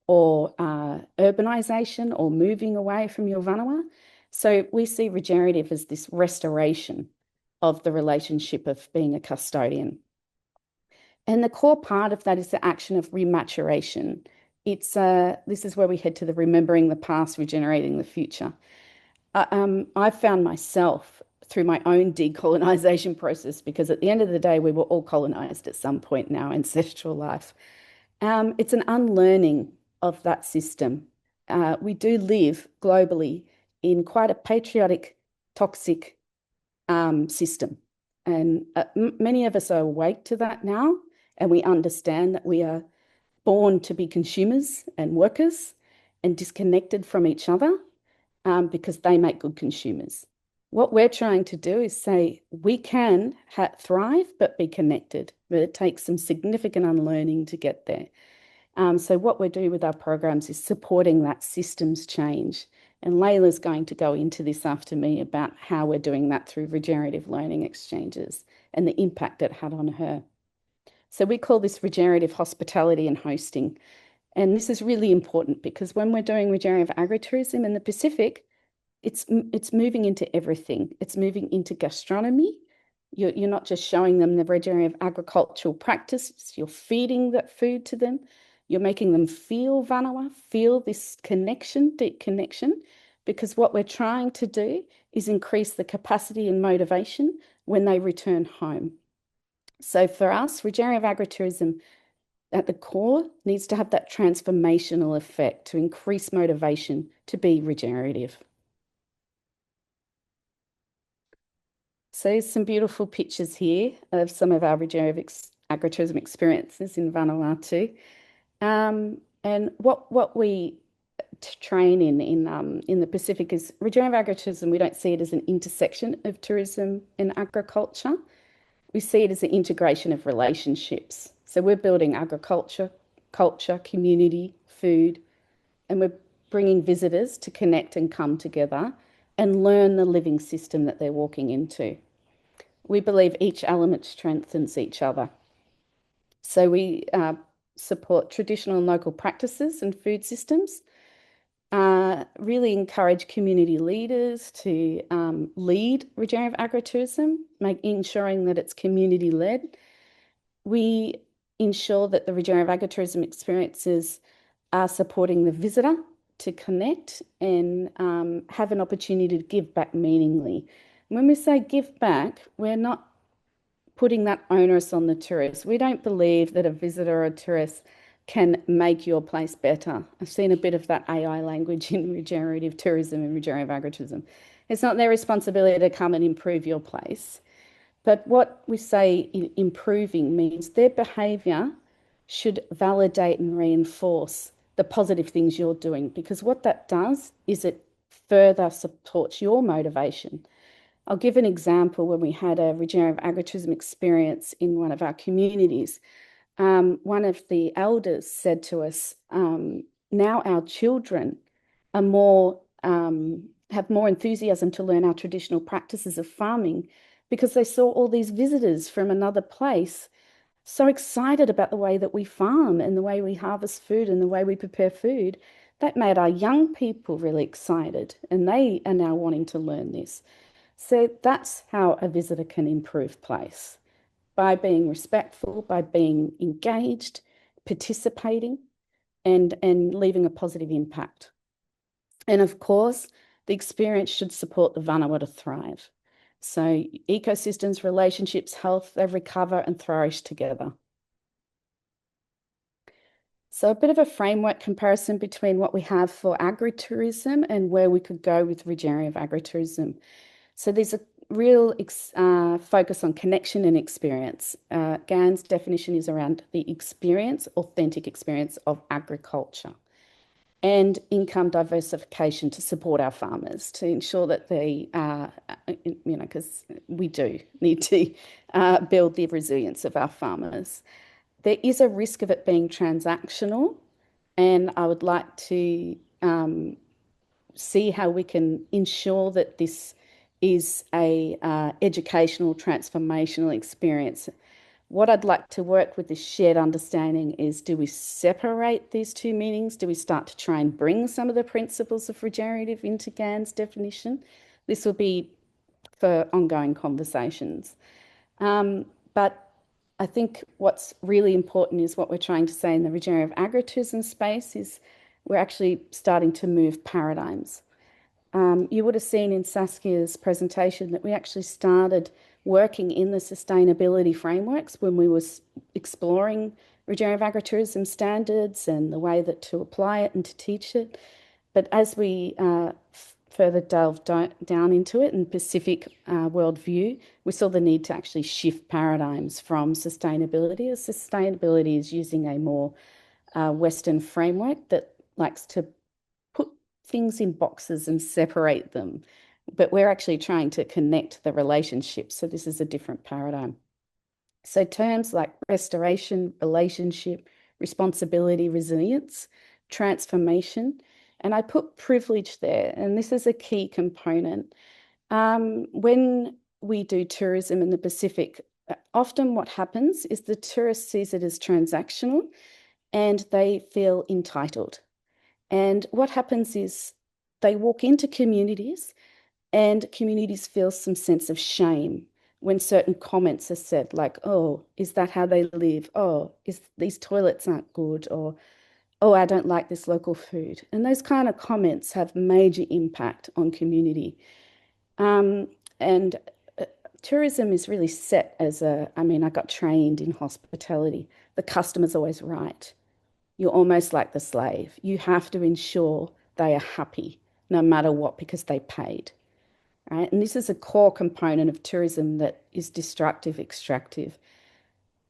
or urbanization or moving away from your Vanua. So we see regenerative as this restoration of the relationship of being a custodian. And the core part of that is the action of rematuration. This is where we head to the remembering the past, regenerating the future. I've found myself through my own decolonization process, because at the end of the day, we were all colonized at some point in our ancestral life. It's an unlearning of that system. We do live globally in quite a patriotic, toxic system. And many of us are awake to that now, and we understand that we are born to be consumers and workers and disconnected from each other because they make good consumers. What we're trying to do is say we can thrive but be connected, but it takes some significant unlearning to get there. So what we're doing with our programs is supporting that systems change. And Layla's going to go into this after me about how we're doing that through regenerative learning exchanges and the impact it had on her. So we call this regenerative hospitality and hosting. And this is really important because when we're doing regenerative agritourism in the Pacific, it's moving into everything. It's moving into gastronomy. You're not just showing them the regenerative agricultural practices, you're feeding that food to them. You're making them feel Vanua, feel this connection, deep connection, because what we're trying to do is increase the capacity and motivation when they return home. So for us, regenerative agritourism at the core needs to have that transformational effect to increase motivation to be regenerative. So some beautiful pictures here of some of our regenerative agritourism experiences in Vanuatu. And what we train in the Pacific is regenerative agritourism. We don't see it as an intersection of tourism and agriculture. We see it as an integration of relationships. So we're building agriculture, culture, community, food, and we're bringing visitors to connect and come together and learn the living system that they're walking into. We believe each element strengthens each other. So we support traditional and local practices and food systems, really encourage community leaders to lead regenerative agritourism, ensuring that it's community-led. We ensure that the regenerative agritourism experiences are supporting the visitor to connect and have an opportunity to give back meaningfully. When we say give back, we're not putting that onus on the tourist. We don't believe that a visitor or a tourist can make your place better. I've seen a bit of that AI language in regenerative tourism and regenerative agritourism. It's not their responsibility to come and improve your place. But what we say in improving means their behaviour should validate and reinforce the positive things you're doing, because what that does is it further supports your motivation. I'll give an example. When we had a regenerative agritourism experience in one of our communities, one of the elders said to us, now our children are have more enthusiasm to learn our traditional practices of farming because they saw all these visitors from another place so excited about the way that we farm and the way we harvest food and the way we prepare food. That made our young people really excited, and they are now wanting to learn this. So that's how a visitor can improve place, by being respectful, by being engaged, participating, and leaving a positive impact. And of course, the experience should support the Vanuatu to thrive. So ecosystems, relationships, health, they recover and flourish together. So a bit of a framework comparison between what we have for agritourism and where we could go with regenerative agritourism. So there's a real focus on connection and experience. GAN's definition is around the experience, authentic experience of agriculture, and income diversification to support our farmers, to ensure that they, because we do need to build the resilience of our farmers. There is a risk of it being transactional, and I would like to see how we can ensure that this is a educational, transformational experience. What I'd like to work with this shared understanding is, do we separate these two meanings? Do we start to try and bring some of the principles of regenerative into GAN's definition? This will be for ongoing conversations. But I think what's really important is what we're trying to say in the regenerative agritourism space is we're actually starting to move paradigms. You would have seen in Saskia's presentation that we actually started working in the sustainability frameworks when we were exploring regenerative agritourism standards and the way that to apply it and to teach it. But as we further delved down into it in Pacific worldview, we saw the need to actually shift paradigms from sustainability, as sustainability is using a more Western framework that likes to put things in boxes and separate them. But we're actually trying to connect the relationships. So this is a different paradigm. So terms like restoration, relationship, responsibility, resilience, transformation, and I put privilege there, and this is a key component. When we do tourism in the Pacific, often what happens is the tourist sees it as transactional and they feel entitled. And what happens is they walk into communities and communities feel some sense of shame when certain comments are said, like, oh, is that how they live? Oh, these toilets aren't good? Or, oh, I don't like this local food. And those kind of comments have major impact on community. And tourism is really set as I got trained in hospitality. The customer's always right. You're almost like the slave. You have to ensure they are happy no matter what because they paid. right? And this is a core component of tourism that is destructive, extractive.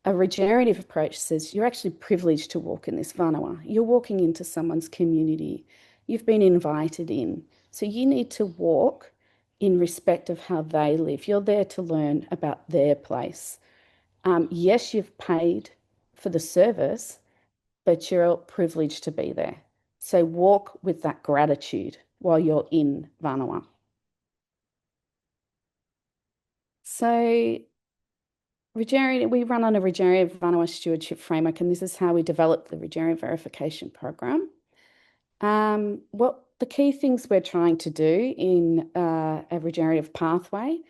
A regenerative approach says you're actually privileged to walk in this whānau. You're walking into someone's community. You've been invited in. So you need to walk in respect of how they live. You're there to learn about their place. Yes, you've paid for the service, but you're privileged to be there. So walk with that gratitude while you're in whānau. So we run on a regenerative whānau stewardship framework, and this is how we develop the regenerative verification program. What the key things we're trying to do in a regenerative pathway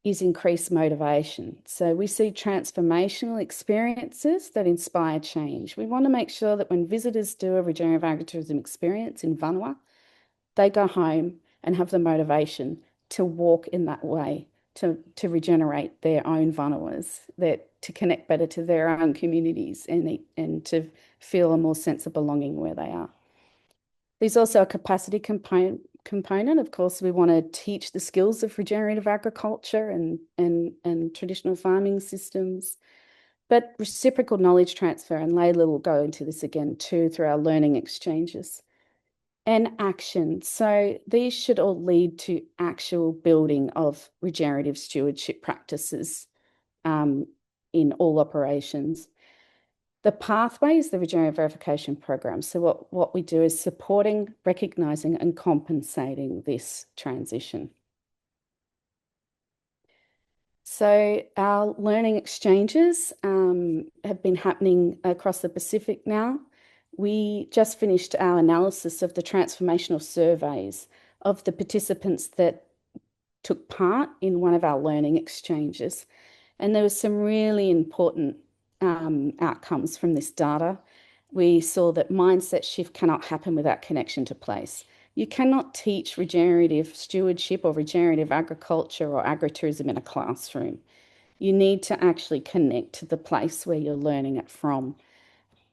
is increase motivation. So we see transformational experiences that inspire change. We want to make sure that when visitors do a regenerative agritourism experience in whānau, they go home and have the motivation to walk in that way, to regenerate their own whānauas, to connect better to their own communities and to feel a more sense of belonging where they are. There's also a capacity component. Of course, we want to teach the skills of regenerative agriculture and traditional farming systems, but reciprocal knowledge transfer, and Layla will go into this again too through our learning exchanges. And action. So these should all lead to actual building of regenerative stewardship practices in all operations. The pathway is the regenerative verification program. So what we do is supporting, recognising and compensating this transition. So our learning exchanges have been happening across the Pacific now. We just finished our analysis of the transformational surveys of the participants that took part in one of our learning exchanges. And there were some really important outcomes from this data. We saw that mindset shift cannot happen without connection to place. You cannot teach regenerative stewardship or regenerative agriculture or agritourism in a classroom. You need to actually connect to the place where you're learning it from.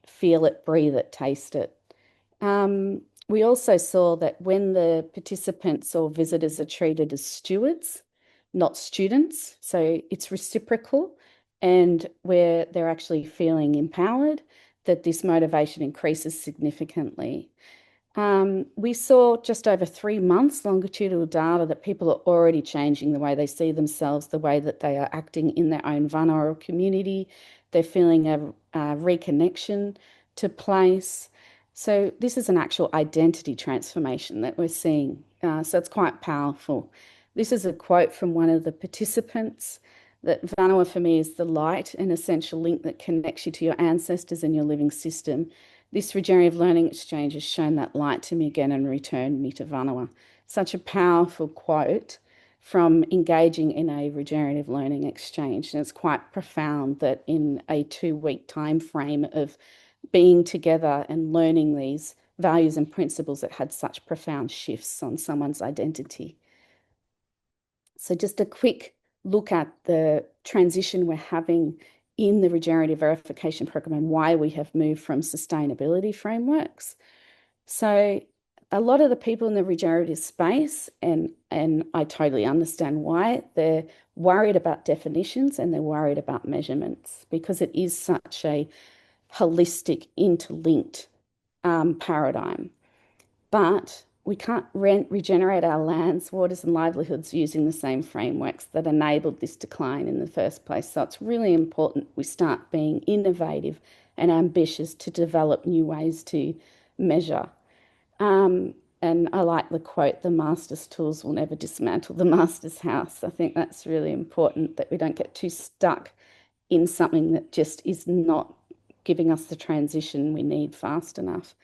Feel it, breathe it, taste it. We also saw that when the participants or visitors are treated as stewards, not students, so it's reciprocal, and where they're actually feeling empowered, that this motivation increases significantly. We saw just over 3 months longitudinal data that people are already changing the way they see themselves, the way that they are acting in their own whānau community. They're feeling a reconnection to place. So this is an actual identity transformation that we're seeing. So it's quite powerful. This is a quote from one of the participants, that whānau for me is the light and essential link that connects you to your ancestors and your living system. This regenerative learning exchange has shown that light to me again and returned me to whānau. Such a powerful quote from engaging in a regenerative learning exchange. And it's quite profound that in a 2-week time frame of being together and learning these values and principles, it had such profound shifts on someone's identity. So just a quick look at the transition we're having in the regenerative verification program and why we have moved from sustainability frameworks. So a lot of the people in the regenerative space, and I totally understand why, they're worried about definitions and they're worried about measurements, because it is such a holistic, interlinked paradigm. But we can't regenerate our lands, waters and livelihoods using the same frameworks that enabled this decline in the first place. So it's really important we start being innovative and ambitious to develop new ways to measure. And I like the quote, the master's tools will never dismantle the master's house. I think that's really important, that we don't get too stuck in something that just is not giving us the transition we need fast enough.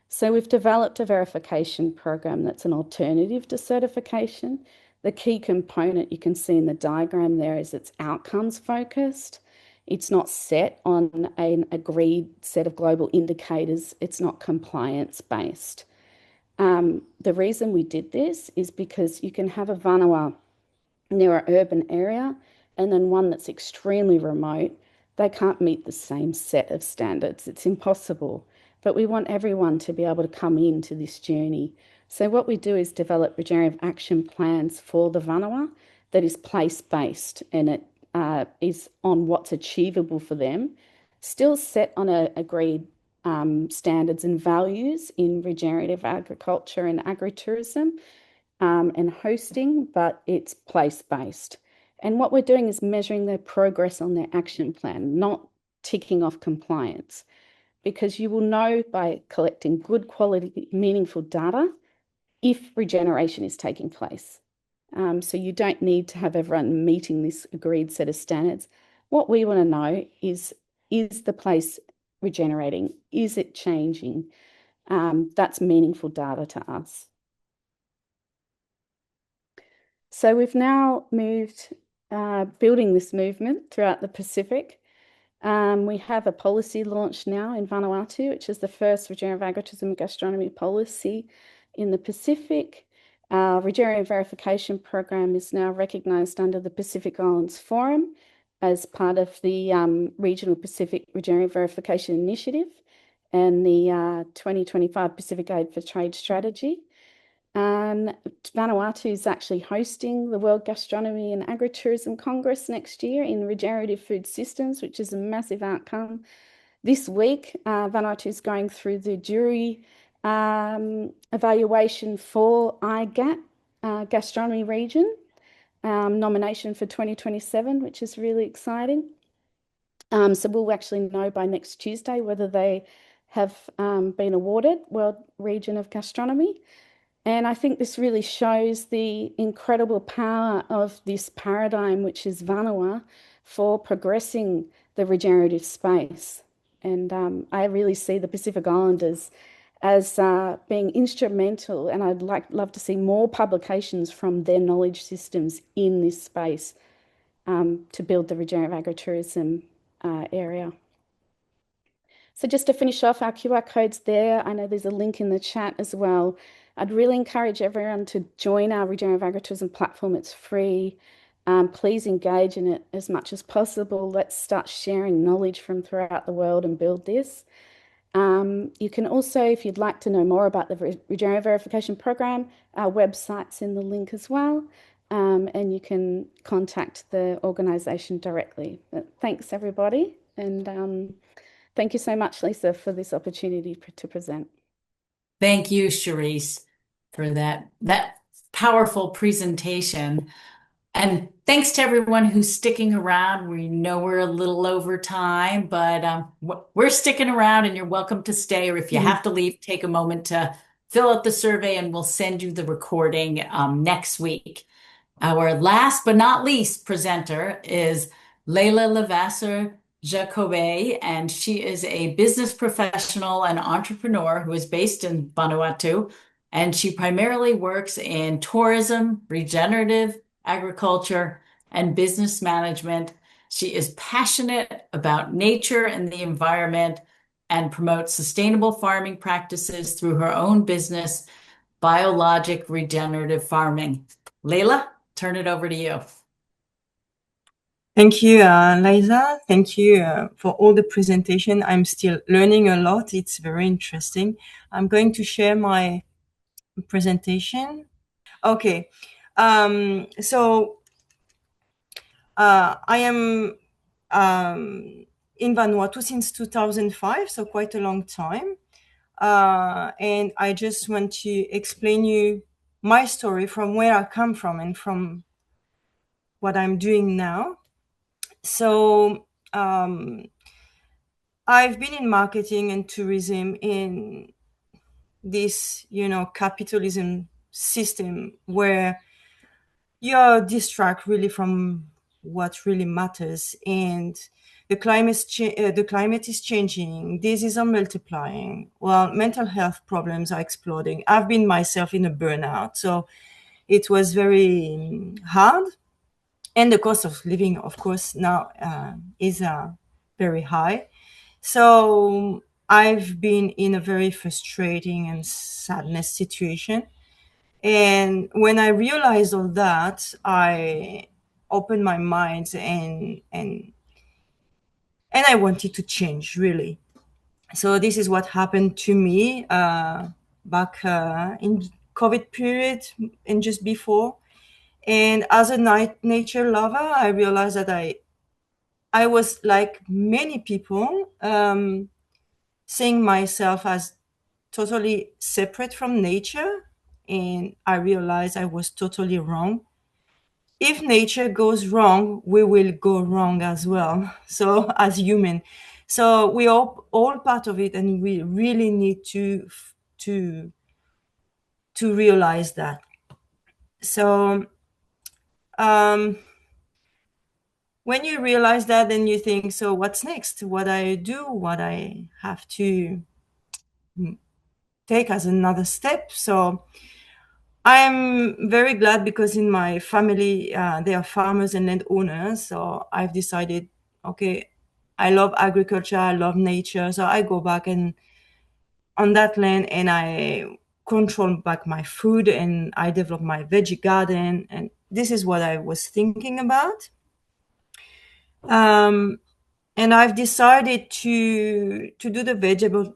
So we've developed a verification program that's an alternative to certification. The key component you can see in the diagram there is it's outcomes focused. It's not set on an agreed set of global indicators. It's not compliance based. The reason we did this is because you can have a whānau near an urban area and then one that's extremely remote. They can't meet the same set of standards. It's impossible. But we want everyone to be able to come into this journey So what we do is develop regenerative action plans for the Vanuatu that is place-based, and it is on what's achievable for them, still set on a agreed standards and values in regenerative agriculture and agritourism and hosting, but it's place-based. And what we're doing is measuring their progress on their action plan, not ticking off compliance, because you will know by collecting good quality, meaningful data if regeneration is taking place. So you don't need to have everyone meeting this agreed set of standards. What we want to know is the place regenerating? Is it changing? That's meaningful data to us. So we've now moved, building this movement throughout the Pacific. We have a policy launch now in Vanuatu, which is the first regenerative agritourism gastronomy policy in the Pacific. Our regenerative verification program is now recognised under the Pacific Islands Forum as part of the Regional Pacific Regenerative Verification Initiative and the 2025 Pacific Aid for Trade Strategy. And Vanuatu is actually hosting the World Gastronomy and Agritourism Congress next year in regenerative food systems, which is a massive outcome. This week, Vanuatu is going through the jury evaluation for IGAT, Gastronomy Region, nomination for 2027, which is really exciting. So we'll actually know by next Tuesday whether they have been awarded World Region of Gastronomy. And I think this really shows the incredible power of this paradigm, which is Vanuatu, for progressing the regenerative space. And I really see the Pacific Islanders as being instrumental, and I'd love to see more publications from their knowledge systems in this space to build the regenerative agritourism area. So just to finish off, our QR code's there. I know there's a link in the chat as well. I'd really encourage everyone to join our regenerative agritourism platform. It's free. Please engage in it as much as possible. Let's start sharing knowledge from throughout the world and build this. You can also, if you'd like to know more about the regenerative verification program, our website's in the link as well. And you can contact the organisation directly. But thanks, everybody. And thank you so much, Lisa, for this opportunity to present. Thank you, Charisse, for that powerful presentation. And thanks to everyone who's sticking around. We know we're a little over time, but we're sticking around, and you're welcome to stay. Or if you have to leave, take a moment to fill out the survey, and we'll send you the recording next week. Our last but not least presenter is Leila Levasseur Jacobe, and she is a business professional and entrepreneur who is based in Vanuatu, and she primarily works in tourism, regenerative agriculture, and business management. She is passionate about nature and the environment and promotes sustainable farming practices through her own business, Biologic Regenerative Farming. Leila, turn it over to you. Thank you, Liza. Thank you for all the presentation. I'm still learning a lot. It's very interesting. I'm going to share my presentation. Okay. So I am in Vanuatu since 2005, so quite a long time. And I just want to explain you my story from where I come from and from what I'm doing now. So I've been in marketing and tourism in this, capitalism system where you're distracted really from what really matters. And the climate is changing. Diseases are multiplying. Well, mental health problems are exploding. I've been myself in a burnout, so it was very hard. And the cost of living, of course, now is very high. So I've been in a very frustrating and sadness situation. And when I realized all that, I opened my mind and I wanted to change, really. So this is what happened to me back in COVID period and just before. And as a nature lover, I realized that I was, like many people, seeing myself as totally separate from nature. And I realized I was totally wrong. If nature goes wrong, we will go wrong as well. So as human, so we all part of it, and we really need to realize that. So when you realize that, then you think, so what's next? What I do, what I have to take as another step. So I'm very glad, because in my family, they are farmers and landowners. So I've decided, okay, I love agriculture, I love nature. So I go back and on that land, and I control back my food, and I develop my veggie garden. And this is what I was thinking about. And I've decided to do the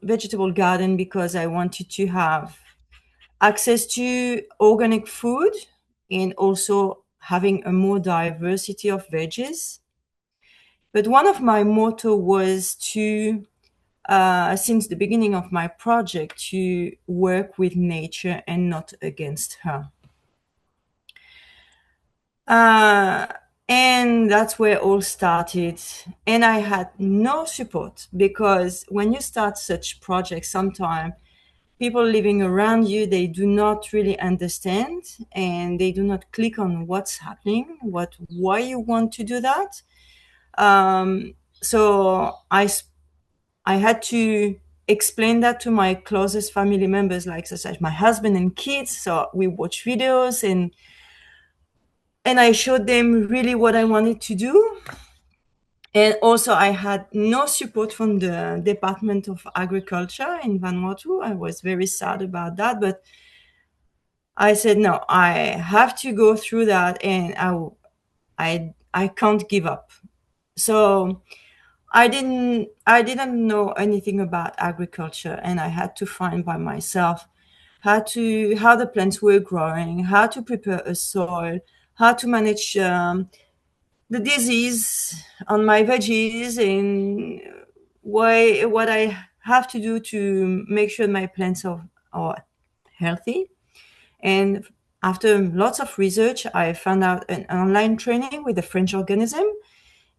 vegetable garden because I wanted to have access to organic food, and also having a more diversity of veggies. But one of my motto was to, since the beginning of my project, to work with nature and not against her. And that's where it all started. And I had no support, because when you start such projects, sometimes people living around you, they do not really understand, and they do not click on what's happening, why you want to do that. So I had to explain that to my closest family members, like such as my husband and kids. So we watch videos, and I showed them really what I wanted to do. And also I had no support from the Department of Agriculture in Vanuatu. I was very sad about that, but I said, no, I have to go through that, and I can't give up. So I didn't know anything about agriculture, and I had to find by myself how the plants were growing, how to prepare a soil, how to manage the disease on my veggies, and what I have to do to make sure my plants are healthy. And after lots of research, I found out an online training with a French organism.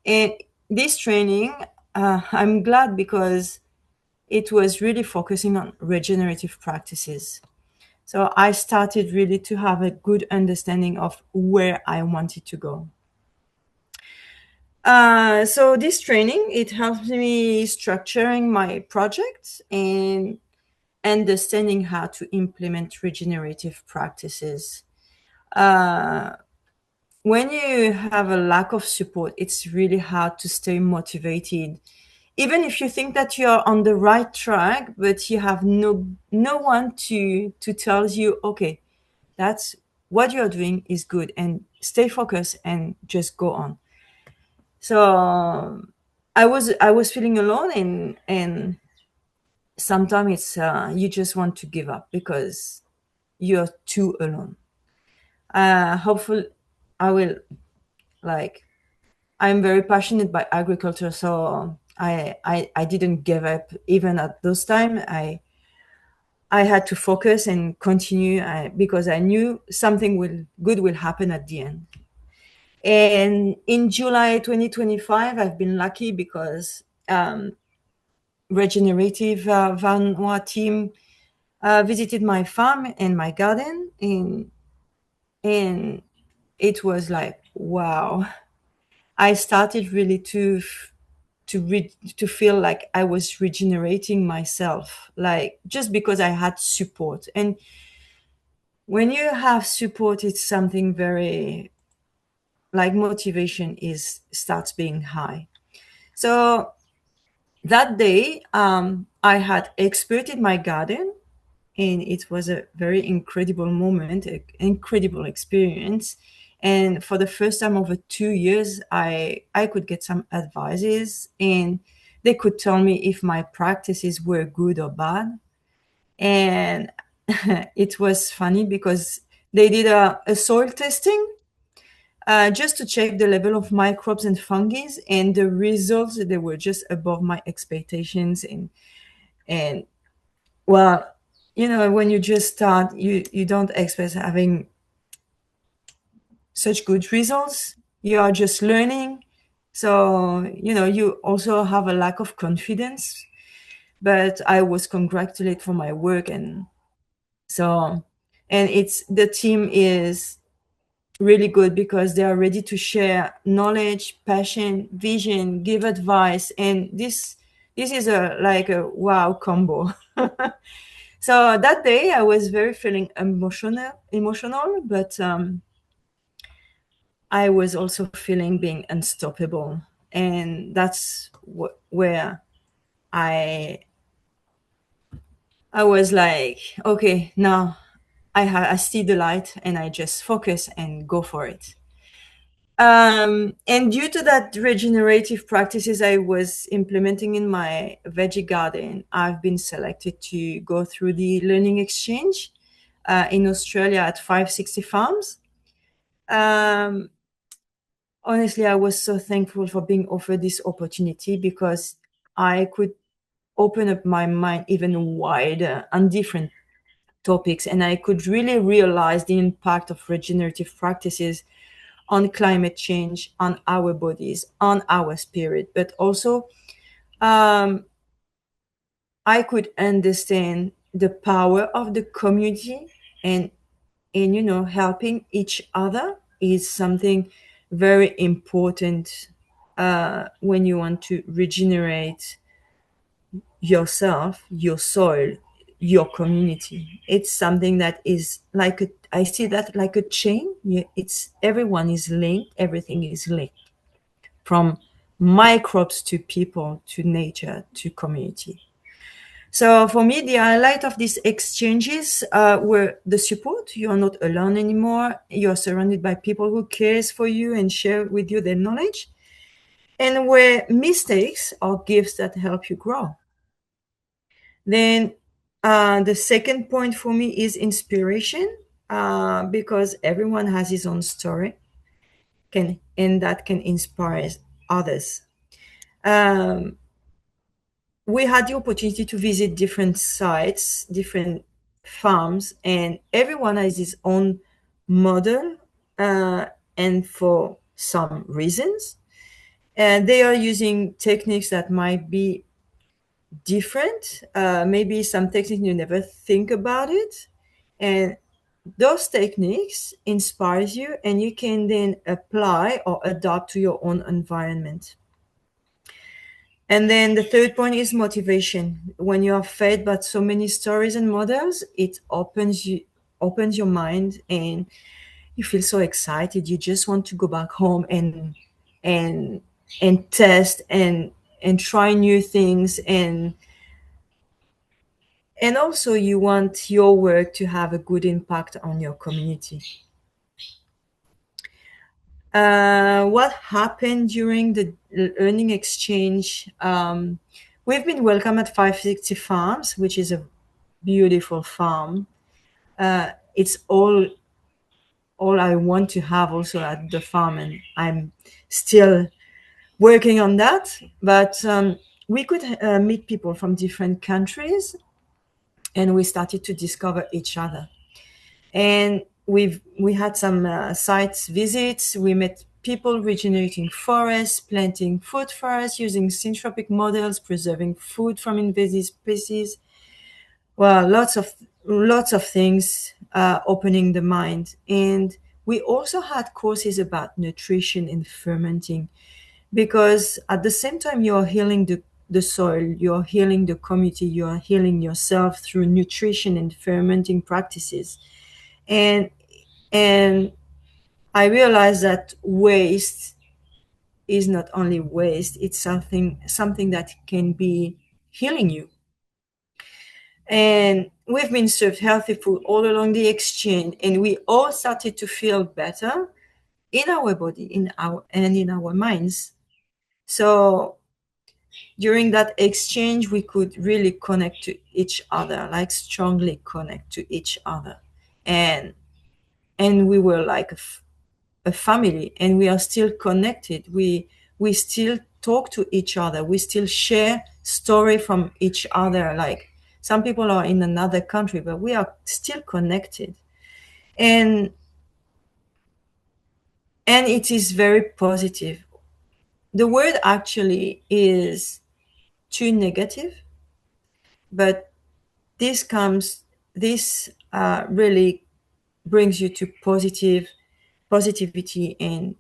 And this training, I'm glad, because it was really focusing on regenerative practices. So I started really to have a good understanding of where I wanted to go. So this training, it helps me structuring my project and understanding how to implement regenerative practices. When you have a lack of support, it's really hard to stay motivated. Even if you think that you're on the right track, but you have no one to tell you, okay, that's what you're doing is good, and stay focused and just go on. So I was feeling alone, and sometimes it's you just want to give up because you're too alone. Hopefully I will, like, I'm very passionate by agriculture, so I didn't give up even at those time. I had to focus and continue, because I knew something good will happen at the end. And in July 2025, I've been lucky because Regenerative Vanuatu team visited my farm and my garden, and it was like, wow. I started really to feel like I was regenerating myself, like, just because I had support. And when you have support, it's something very, like, motivation starts being high. So that day, I had exploited my garden, and it was a very incredible moment, an incredible experience. And for the first time over 2 years, I could get some advices, and they could tell me if my practices were good or bad. And it was funny because they did a soil testing just to check the level of microbes and fungi, and the results, they were just above my expectations. And well, when you just start, you don't expect having such good results. You are just learning. So, you also have a lack of confidence, but I was congratulated for my work. And so, and the team is really good because they are ready to share knowledge, passion, vision, give advice. And this is like a wow combo. So that day I was very feeling emotional, but I was also feeling being unstoppable. And that's where I was like, okay, now I see the light, and I just focus and go for it. And due to that regenerative practices I was implementing in my veggie garden, I've been selected to go through the learning exchange in Australia at 560 Farms. Honestly, I was so thankful for being offered this opportunity because I could open up my mind even wider on different topics, and I could really realize the impact of regenerative practices on climate change, on our bodies, on our spirit, but also I could understand the power of the community, and helping each other is something very important when you want to regenerate yourself, your soil, your community. It's something that is like I see that like a chain. It's everyone is linked, everything is linked, from microbes to people to nature to community. So for me, the highlight of these exchanges were the support. You are not alone anymore. You are surrounded by people who cares for you and share with you their knowledge, and where mistakes are gifts that help you grow. Then the second point for me is inspiration, because everyone has his own story, and that can inspire others. We had the opportunity to visit different sites, different farms, and everyone has his own model, and for some reasons. And they are using techniques that might be different, maybe some techniques you never think about it. And those techniques inspires you, and you can then apply or adapt to your own environment. And then the third point is motivation. When you are fed by so many stories and models, it opens your mind, and you feel so excited. You just want to go back home and test and try new things, and also you want your work to have a good impact on your community. What happened during the learning exchange? We've been welcome at 560 Farms, which is a beautiful farm. It's all I want to have also at the farm, and I'm still working on that. But we could meet people from different countries, and we started to discover each other. And we had some site visits. We met people regenerating forests, planting food forests, using syntropic models, preserving food from invasive species. Well, lots of things opening the mind. And we also had courses about nutrition and fermenting, because at the same time you're healing the soil, you're healing the community, you're healing yourself through nutrition and fermenting practices. And I realized that waste is not only waste, it's something that can be healing you. And we've been served healthy food all along the exchange, and we all started to feel better in our body, in our minds. So during that exchange, we could really connect to each other, like strongly connect to each other. And we were like a family, and we are still connected. We still talk to each other. We still share story from each other. Like some people are in another country, but we are still connected. And it is very positive. The word actually is too negative, but this really brings you to positivity and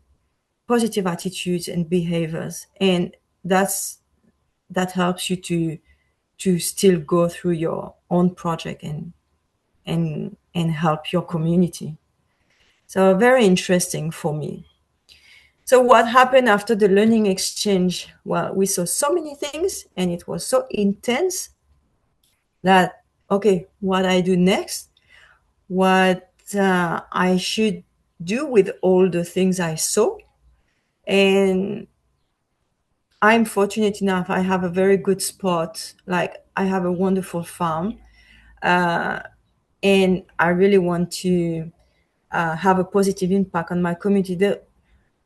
positive attitudes and behaviors, and that helps you to still go through your own project and help your community. So very interesting for me. So what happened after the learning exchange? Well, we saw so many things, and it was so intense that, okay, what I do next, what I should do with all the things I saw. And I'm fortunate enough, I have a very good spot. Like I have a wonderful farm, and I really want to have a positive impact on my community.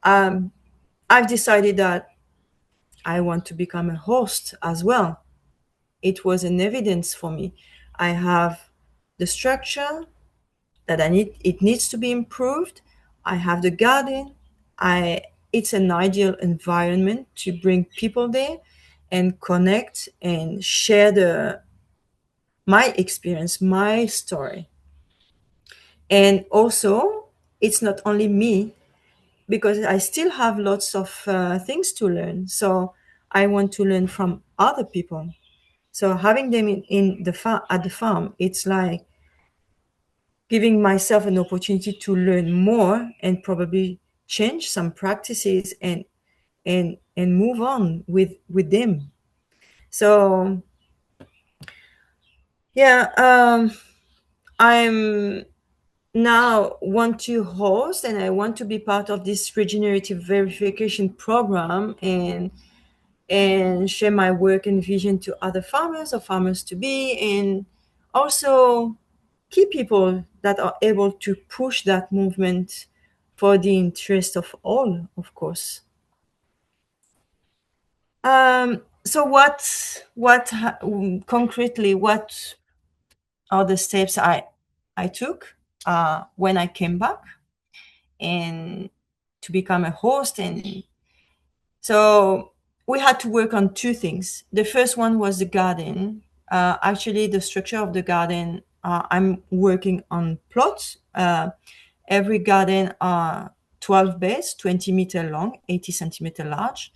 I've decided that I want to become a host as well. It was an evidence for me. I have the structure that it needs to be improved. I have the garden. It's an ideal environment to bring people there and connect and share my experience, my story. And also, it's not only me, because I still have lots of things to learn. So I want to learn from other people. So having them in at the farm, it's like giving myself an opportunity to learn more and probably change some practices and move on with them. So yeah, I'm now want to host, and I want to be part of this regenerative verification program and share my work and vision to other farmers or farmers to be, and also key people that are able to push that movement for the interest of all, of course. So concretely, what are the steps I took when I came back and to become a host? And so we had to work on two things. The first one was the garden. Actually, the structure of the garden, I'm working on plots. Every garden are 12 beds, 20-meter long, 80 centimeter large.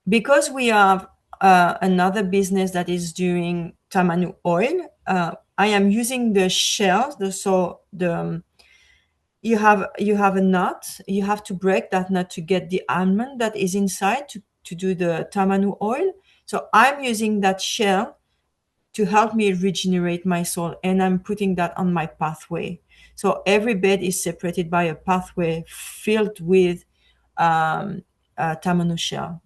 Because we have another business that is doing tamanu oil, I am using the shells. You have a nut. You have to break that nut to get the almond that is inside to do the tamanu oil. So I'm using that shell to help me regenerate my soil, and I'm putting that on my pathway. So every bed is separated by a pathway filled with tamanu shell.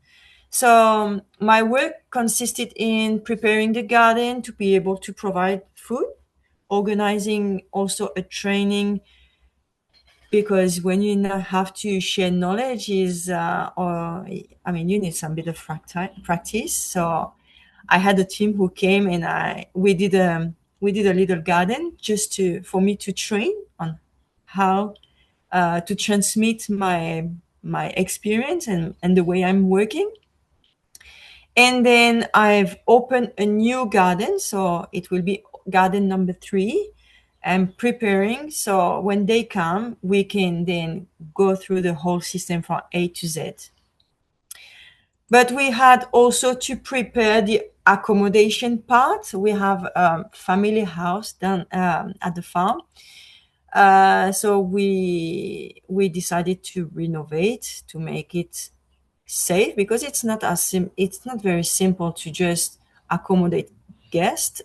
So my work consisted in preparing the garden to be able to provide food, organizing also a training, because when you have to share knowledge you need some bit of practice. So I had a team who came, and we did a little garden just for me to train on how to transmit my experience and the way I'm working. And then I've opened a new garden, so it will be garden number 3. I'm preparing, so when they come, we can then go through the whole system from A to Z. But we had also to prepare the accommodation part. We have a family house down at the farm. So we decided to renovate to make it safe, because it's not very simple to just accommodate guests.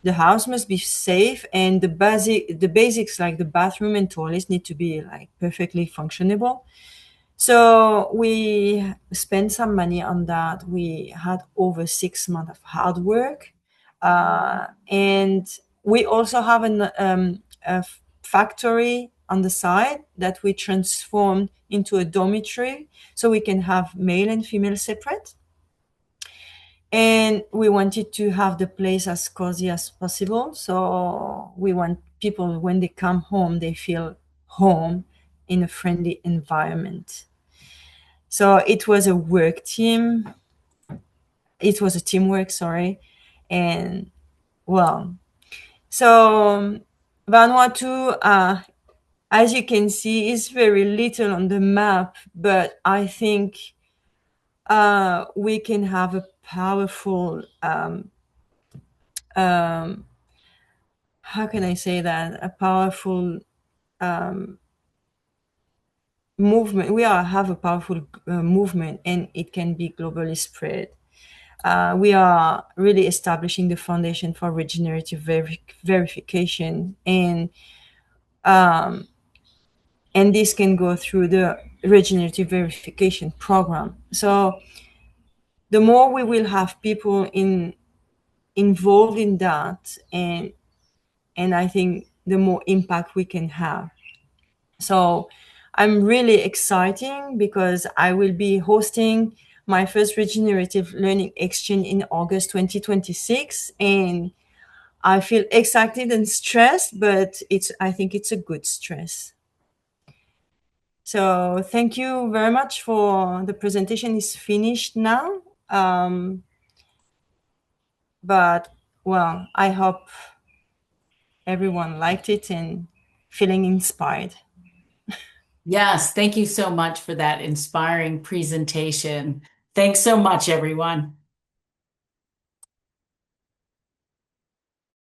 The house must be safe, and the basics like the bathroom and toilets need to be like perfectly functionable. So we spent some money on that. We had over 6 months of hard work. And we also have a factory on the side that we transformed into a dormitory so we can have male and female separate. And we wanted to have the place as cozy as possible. So we want people, when they come home, they feel home in a friendly environment. So it was a work team. It was a teamwork, sorry. And well, so Vanuatu, as you can see, is very little on the map, but I think we can have a powerful, how can I say that? A powerful movement. We have a powerful movement, and it can be globally spread. We are really establishing the foundation for regenerative verification, and this can go through the regenerative verification program. So the more we will have people involved in that, and I think the more impact we can have. So I'm really exciting because I will be hosting my first regenerative learning exchange in August 2026, and I feel excited and stressed, but I think it's a good stress. So thank you very much for the presentation is finished now. But well, I hope everyone liked it and feeling inspired. Yes, thank you so much for that inspiring presentation. Thanks so much, everyone.